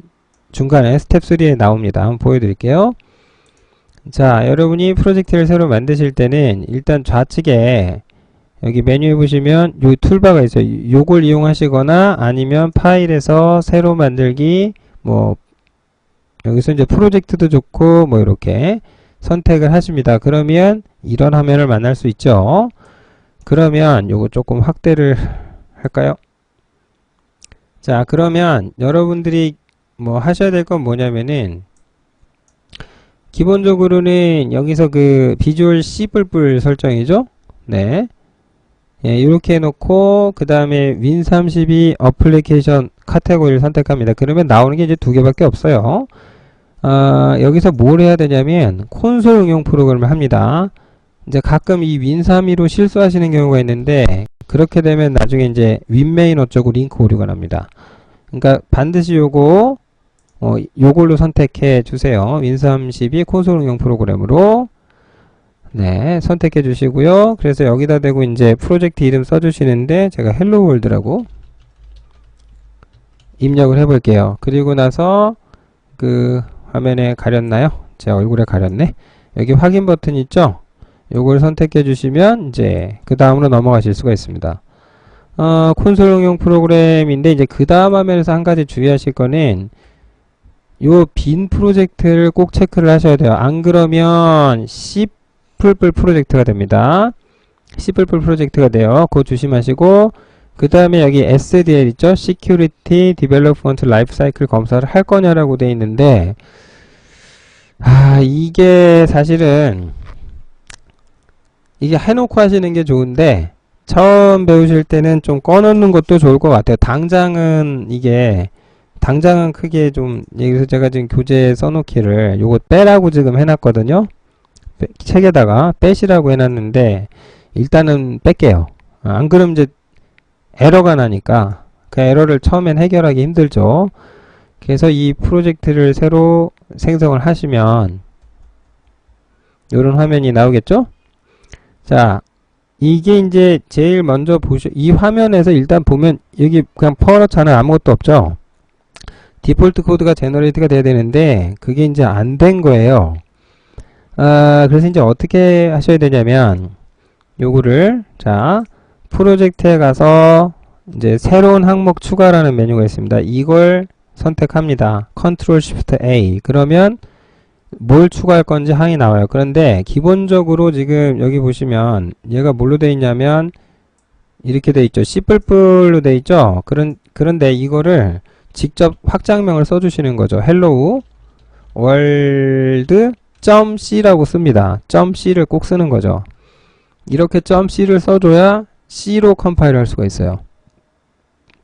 중간에 스텝 3에 나옵니다. 한번 보여드릴게요. 자, 여러분이 프로젝트를 새로 만드실 때는 일단 좌측에 여기 메뉴에 보시면 요 툴바가 있어요. 요걸 이용하시거나 아니면 파일에서 새로 만들기, 뭐 여기서 이제 프로젝트도 좋고 뭐 이렇게 선택을 하십니다. 그러면 이런 화면을 만날 수 있죠. 그러면 요거 조금 확대를 할까요? 자, 그러면 여러분들이 뭐 하셔야 될 건 뭐냐면은, 기본적으로는 여기서 그 비주얼 C 뿔뿔 설정이죠. 네. 예, 이렇게 해놓고 그 다음에 윈32 어플리케이션 카테고리를 선택합니다. 그러면 나오는 게 이제 두 개밖에 없어요. 여기서 뭘 해야 되냐면 콘솔 응용 프로그램을 합니다. 이제 가끔 이 윈32로 실수하시는 경우가 있는데, 그렇게 되면 나중에 이제 윈메인 어쩌고 링크 오류가 납니다. 그러니까 반드시 요거 요걸로 선택해 주세요. 윈32 콘솔 응용 프로그램으로 네, 선택해 주시고요. 그래서 여기다 대고 이제 프로젝트 이름 써 주시는데, 제가 헬로 월드라고 입력을 해 볼게요. 그리고 나서 그 화면에 가렸나요? 제 얼굴에 가렸네. 여기 확인 버튼 있죠? 요걸 선택해 주시면 이제 그 다음으로 넘어가실 수가 있습니다. 콘솔 응용 프로그램인데, 이제 그 다음 화면에서 한 가지 주의하실 거는 요 빈 프로젝트를 꼭 체크를 하셔야 돼요. 안 그러면 C 프로젝트가 됩니다. C 프로젝트가 돼요. 그거 조심하시고, 그 다음에 여기 SDL 있죠? Security Development Lifecycle 검사를 할 거냐라고 돼 있는데, 이게 사실은 이게 해놓고 하시는 게 좋은데, 처음 배우실 때는 좀 꺼놓는 것도 좋을 것 같아요. 당장은 크게 좀, 여기서 제가 지금 교재에 써놓기를 요거 빼라고 지금 해놨거든요. 책에다가 빼시라고 해놨는데, 일단은 뺄게요. 안 그러면 이제 에러가 나니까 그 에러를 처음엔 해결하기 힘들죠. 그래서 이 프로젝트를 새로 생성을 하시면 이런 화면이 나오겠죠. 자, 이게 이제 제일 먼저 이 화면에서 일단 보면 여기 그냥 퍼렇잖아요. 아무것도 없죠. 디폴트 코드가 제너레이트가 돼야 되는데 그게 이제 안 된 거예요. 그래서 이제 어떻게 하셔야 되냐면, 요거를, 자, 프로젝트에 가서 이제 새로운 항목 추가라는 메뉴가 있습니다. 이걸 선택합니다. Ctrl Shift A. 그러면 뭘 추가할 건지 항이 나와요. 그런데 기본적으로 지금 여기 보시면 얘가 뭘로 되어 있냐면 이렇게 되어 있죠. C++로 되어 있죠. 그런데 이거를 직접 확장명을 써주시는 거죠. hello world .c라고 씁니다. .c를 꼭 쓰는 거죠. 이렇게 .c를 써줘야 C로 컴파일 할 수가 있어요.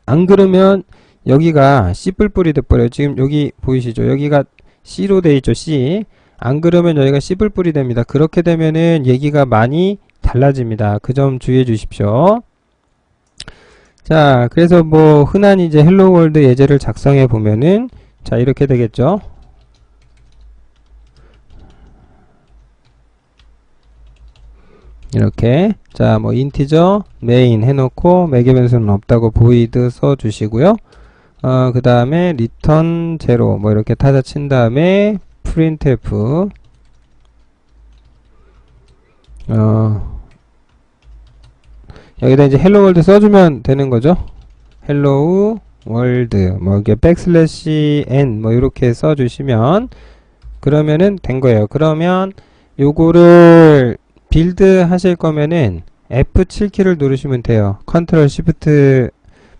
안 그러면 여기가 C 뿔뿔이 돼버려요. 지금 여기 보이시죠? 여기가 C로 돼 있죠. C. 안 그러면 여기가 C 뿔뿔이 됩니다. 그렇게 되면은 얘기가 많이 달라집니다. 그 점 주의해 주십시오. 자, 그래서 뭐 흔한 이제 헬로 월드 예제를 작성해 보면은 자, 이렇게 되겠죠. 이렇게 자, 뭐 인티저 메인 해놓고 매개 변수는 없다고 보이드 써주시고요. 그 다음에 리턴 제로 뭐 이렇게 타자 친 다음에 printf 여기다 이제 헬로 월드 써주면 되는 거죠. 헬로 월드 뭐 이게 백슬래시 n 뭐 이렇게 써주시면 그러면은 된 거예요. 그러면 요거를 빌드 하실 거면은 F7키를 누르시면 돼요. 컨트롤 시프트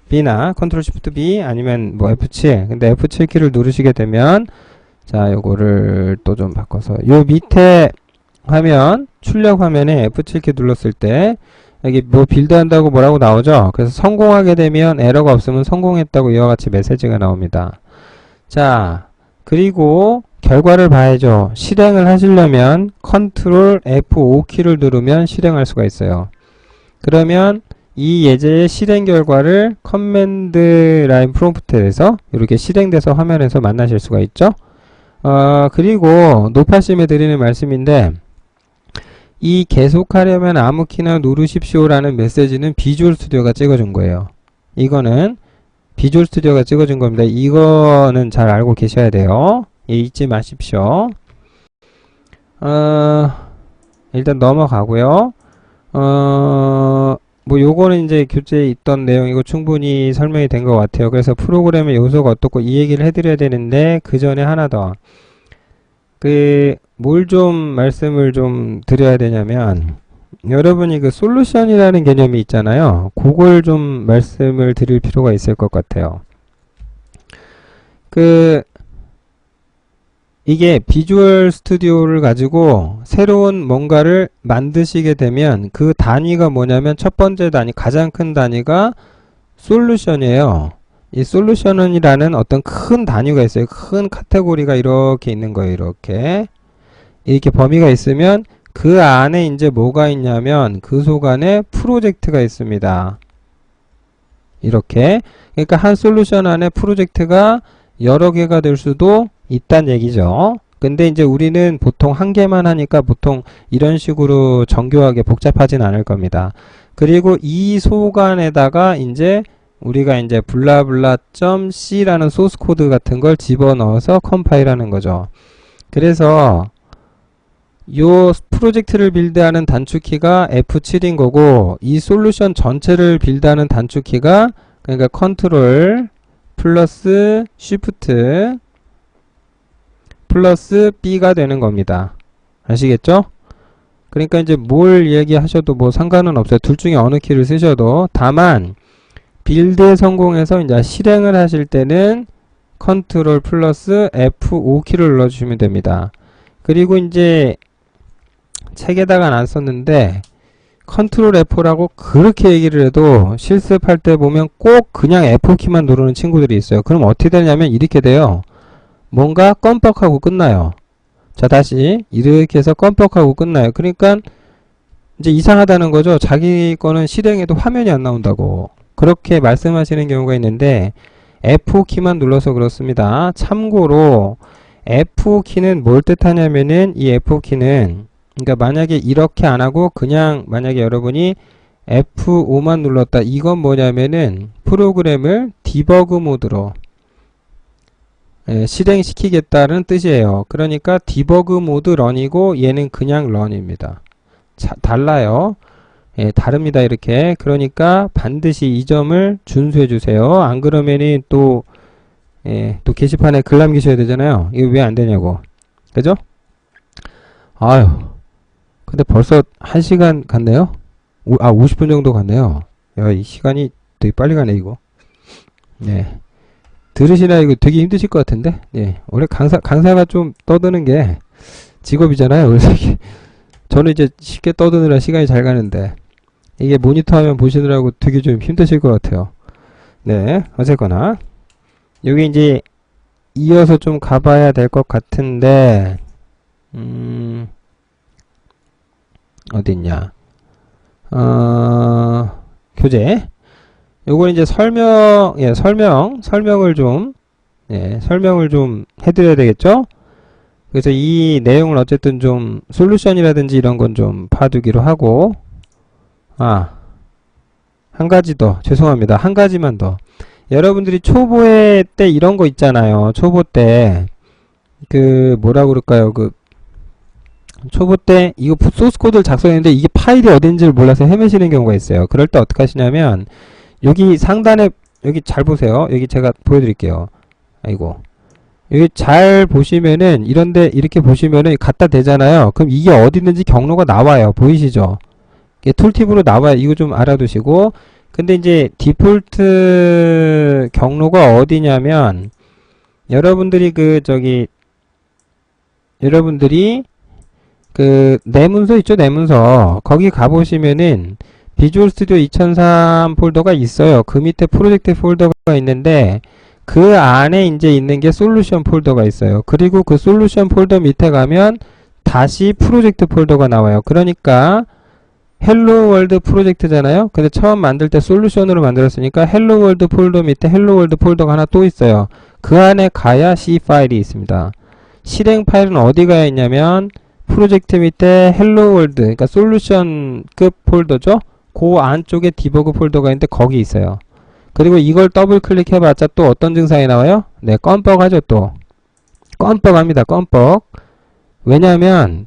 B나 컨트롤 쉬프트 B 아니면 뭐 F7. 근데 F7키를 누르시게 되면 자, 요거를 또 좀 바꿔서 요 밑에 화면, 출력 화면에 F7키 눌렀을 때 여기 뭐 빌드한다고 뭐라고 나오죠? 그래서 성공하게 되면 에러가 없으면 성공했다고 이와 같이 메시지가 나옵니다. 자, 그리고 결과를 봐야죠. 실행을 하시려면 컨트롤 F5키를 누르면 실행할 수가 있어요. 그러면 이 예제의 실행 결과를 커맨드 라인 프롬프트에서 이렇게 실행돼서 화면에서 만나실 수가 있죠. 그리고 노파심에 드리는 말씀인데 이 계속하려면 아무 키나 누르십시오라는 메시지는 비주얼 스튜디오가 찍어준 거예요. 이거는 비주얼 스튜디오가 찍어준 겁니다. 이거는 잘 알고 계셔야 돼요. 잊지 마십시오. 일단 넘어가고요. 뭐 요거는 이제 교재에 있던 내용이고 충분히 설명이 된 것 같아요. 그래서 프로그램의 요소가 어떻고 이 얘기를 해드려야 되는데 그 전에 하나 더 뭘 좀 말씀을 좀 드려야 되냐면 여러분이 그 솔루션이라는 개념이 있잖아요. 그걸 좀 말씀을 드릴 필요가 있을 것 같아요. 이게 비주얼 스튜디오를 가지고 새로운 뭔가를 만드시게 되면 그 단위가 뭐냐면 첫 번째 단위, 가장 큰 단위가 솔루션이에요. 이 솔루션이라는 어떤 큰 단위가 있어요. 큰 카테고리가 이렇게 있는 거예요. 이렇게 범위가 있으면 그 안에 이제 뭐가 있냐면 그 속 안에 프로젝트가 있습니다. 이렇게. 그러니까 한 솔루션 안에 프로젝트가 여러 개가 될 수도 있단 얘기죠. 근데 이제 우리는 보통 한 개만 하니까 보통 이런 식으로 정교하게 복잡하진 않을 겁니다. 그리고 이 속 안에다가 이제 우리가 이제 블라블라.c라는 소스 코드 같은 걸 집어넣어서 컴파일하는 거죠. 그래서 요 프로젝트를 빌드하는 단축키가 F7인 거고 이 솔루션 전체를 빌드하는 단축키가 그러니까 컨트롤 플러스 쉬프트 플러스 B가 되는 겁니다. 아시겠죠? 그러니까 이제 뭘 얘기하셔도 뭐 상관은 없어요. 둘 중에 어느 키를 쓰셔도. 다만 빌드에 성공해서 이제 실행을 하실 때는 컨트롤 플러스 F5키를 눌러주시면 됩니다. 그리고 이제 책에다가 안 썼는데 컨트롤 F4라고 그렇게 얘기를 해도 실습할 때 보면 꼭 그냥 F4키만 누르는 친구들이 있어요. 그럼 어떻게 되냐면 이렇게 돼요. 뭔가 껌뻑하고 끝나요. 자, 다시 이렇게 해서 껌뻑하고 끝나요. 그러니까 이제 이상하다는 거죠. 자기 거는 실행해도 화면이 안 나온다고 그렇게 말씀하시는 경우가 있는데 F5키만 눌러서 그렇습니다. 참고로 F5키는 뭘 뜻하냐면은 이 F5키는 그러니까 만약에 이렇게 안 하고 그냥 만약에 여러분이 F5만 눌렀다. 이건 뭐냐면은 프로그램을 디버그 모드로 실행시키겠다는 뜻이에요. 그러니까 디버그 모드 런이고 얘는 그냥 런입니다. 달라요. 다릅니다. 이렇게. 그러니까 반드시 이 점을 준수해 주세요. 안 그러면은 또 게시판에 글 남기셔야 되잖아요. 이거 왜 안 되냐고. 그죠? 아유. 근데 벌써 1시간 갔네요? 50분 정도 갔네요. 야, 이 시간이 되게 빨리 가네, 이거. 네. 들으시나 이거 되게 힘드실 것 같은데? 네. 원래 강사가 좀 떠드는 게 직업이잖아요. 그래서 저는 이제 쉽게 떠드느라 시간이 잘 가는데, 이게 모니터 화면 보시느라고 되게 좀 힘드실 것 같아요. 네. 어쨌거나. 여기 이제 이어서 좀 가봐야 될 것 같은데, 어딨냐. 교재. 요걸 이제 설명을 좀 해드려야 되겠죠? 그래서 이 내용을 어쨌든 좀 솔루션이라든지 이런 건 좀 봐두기로 하고, 한 가지 더. 죄송합니다. 한 가지만 더. 여러분들이 초보회 때 이런 거 있잖아요. 초보 때, 뭐라 그럴까요? 초보 때 이거 소스 코드를 작성했는데 이게 파일이 어딘지를 몰라서 헤매시는 경우가 있어요. 그럴 때 어떻게 하시냐면, 여기 상단에, 여기 잘 보세요. 여기 제가 보여드릴게요. 아이고. 여기 잘 보시면은, 이런데 이렇게 보시면은 갖다 대잖아요. 그럼 이게 어디 있는지 경로가 나와요. 보이시죠? 이게 툴팁으로 나와요. 이거 좀 알아두시고, 근데 이제 디폴트 경로가 어디냐면 여러분들이 여러분들이 내 문서 있죠? 내 문서. 거기 가보시면은 비주얼 스튜디오 2003 폴더가 있어요. 그 밑에 프로젝트 폴더가 있는데 그 안에 이제 있는 게 솔루션 폴더가 있어요. 그리고 그 솔루션 폴더 밑에 가면 다시 프로젝트 폴더가 나와요. 그러니까 헬로 월드 프로젝트잖아요. 근데 처음 만들 때 솔루션으로 만들었으니까 헬로 월드 폴더 밑에 헬로 월드 폴더가 하나 또 있어요. 그 안에 가야 C 파일이 있습니다. 실행 파일은 어디 가야 있냐면 프로젝트 밑에 헬로 월드, 그러니까 솔루션급 폴더죠. 그 안쪽에 디버그 폴더가 있는데 거기 있어요. 그리고 이걸 더블 클릭해봤자 또 어떤 증상이 나와요? 네, 껌뻑하죠. 또 껌뻑합니다. 껌뻑. 왜냐하면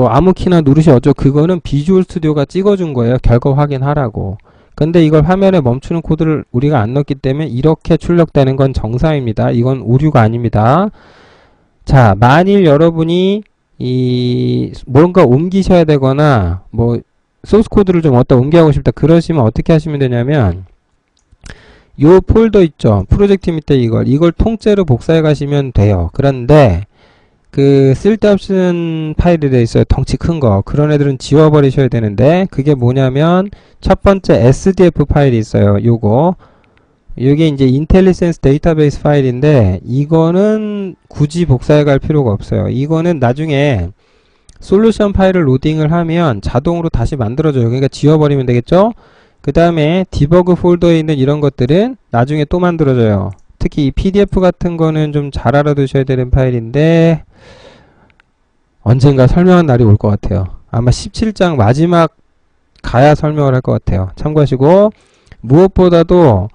아무 키나 누르시 어쩌고 그거는 비주얼 스튜디오가 찍어준 거예요. 결과 확인하라고. 근데 이걸 화면에 멈추는 코드를 우리가 안 넣었기 때문에 이렇게 출력되는 건 정상입니다. 이건 오류가 아닙니다. 자, 만일 여러분이 뭔가 옮기셔야 되거나 소스 코드를 좀 어디다 옮겨가고 싶다 그러시면 어떻게 하시면 되냐면 요 폴더 있죠. 프로젝트 밑에 이걸 통째로 복사해 가시면 돼요. 그런데 쓸데없는 파일이 돼 있어요. 덩치 큰 거. 그런 애들은 지워버리셔야 되는데 그게 뭐냐면 첫 번째 SDF 파일이 있어요. 요게 이제 인텔리센스 데이터베이스 파일인데 이거는 굳이 복사해 갈 필요가 없어요. 이거는 나중에 솔루션 파일을 로딩을 하면 자동으로 다시 만들어줘요. 그러니까 지워버리면 되겠죠? 그 다음에 디버그 폴더에 있는 이런 것들은 나중에 또 만들어줘요. 특히 이 PDF 같은 거는 좀 잘 알아두셔야 되는 파일인데 언젠가 설명한 날이 올 것 같아요. 아마 17장 마지막 가야 설명을 할 것 같아요. 참고하시고 무엇보다도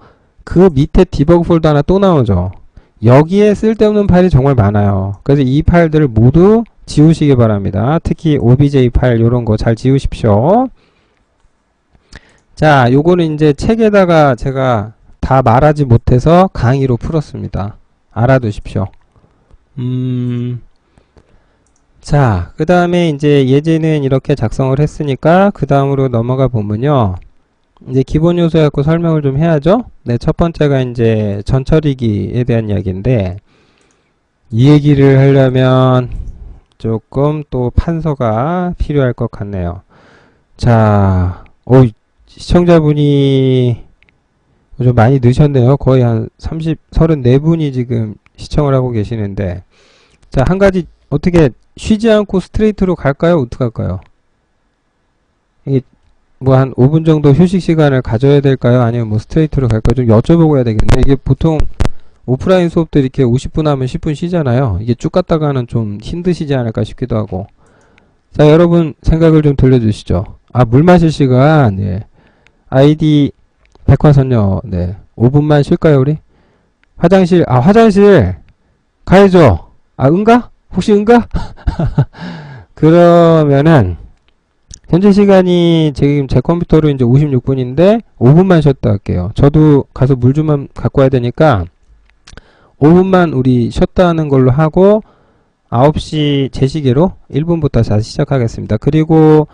그 밑에 디버그 폴더 하나 또 나오죠. 여기에 쓸데없는 파일이 정말 많아요. 그래서 이 파일들을 모두 지우시기 바랍니다. 특히 OBJ 파일 요런 거 잘 지우십시오. 자, 요거는 이제 책에다가 제가 다 말하지 못해서 강의로 풀었습니다. 알아두십시오. 자, 그 다음에 이제 예제는 이렇게 작성을 했으니까 그 다음으로 넘어가 보면요. 이제 기본 요소 갖고 설명을 좀 해야죠. 네, 첫 번째가 이제 전처리기에 대한 이야기인데 이 얘기를 하려면 조금 또 판서가 필요할 것 같네요. 자, 시청자분이 좀 많이 늦으셨네요. 거의 한 34분이 지금 시청을 하고 계시는데 자, 한 가지 어떻게 쉬지 않고 스트레이트로 갈까요? 어떻게 할까요? 이게 한 5분 정도 휴식 시간을 가져야 될까요? 아니면 스트레이트로 갈까요? 좀 여쭤보고 해야 되겠네. 이게 보통 오프라인 수업들 이렇게 50분 하면 10분 쉬잖아요. 이게 쭉 갔다가는 좀 힘드시지 않을까 싶기도 하고. 자, 여러분 생각을 좀 들려주시죠. 물 마실 시간. 예. 아이디 백화선녀. 네. 5분만 쉴까요, 우리? 화장실 가야죠. 응가? 혹시 응가? 그러면은 현재 시간이 지금 제 컴퓨터로 이제 56분인데 5분만 쉬었다 할게요. 저도 가서 물 좀 갖고 와야 되니까 5분만 우리 쉬었다 하는 걸로 하고 9시 제 시계로 1분부터 다시 시작하겠습니다. 그리고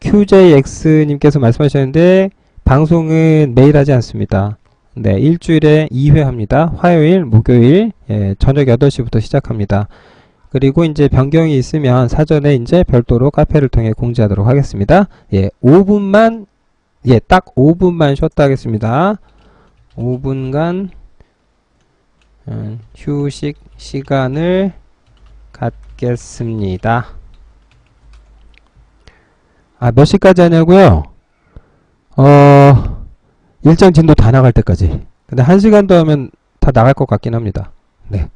QJX님께서 말씀하셨는데 방송은 매일 하지 않습니다. 네, 일주일에 2회 합니다. 화요일, 목요일 저녁 8시부터 시작합니다. 그리고 이제 변경이 있으면 사전에 이제 별도로 카페를 통해 공지하도록 하겠습니다. 5분만, 딱 5분만 쉬었다 하겠습니다. 5분간 휴식 시간을 갖겠습니다. 몇 시까지 하냐고요? 일정 진도 다 나갈 때까지. 근데 1시간 더 하면 다 나갈 것 같긴 합니다. 네.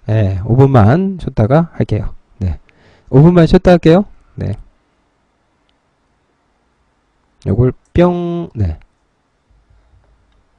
5분만 쉬었다가 할게요. 네. 5분만 쉬었다 할게요. 네. 요걸 뿅, 네.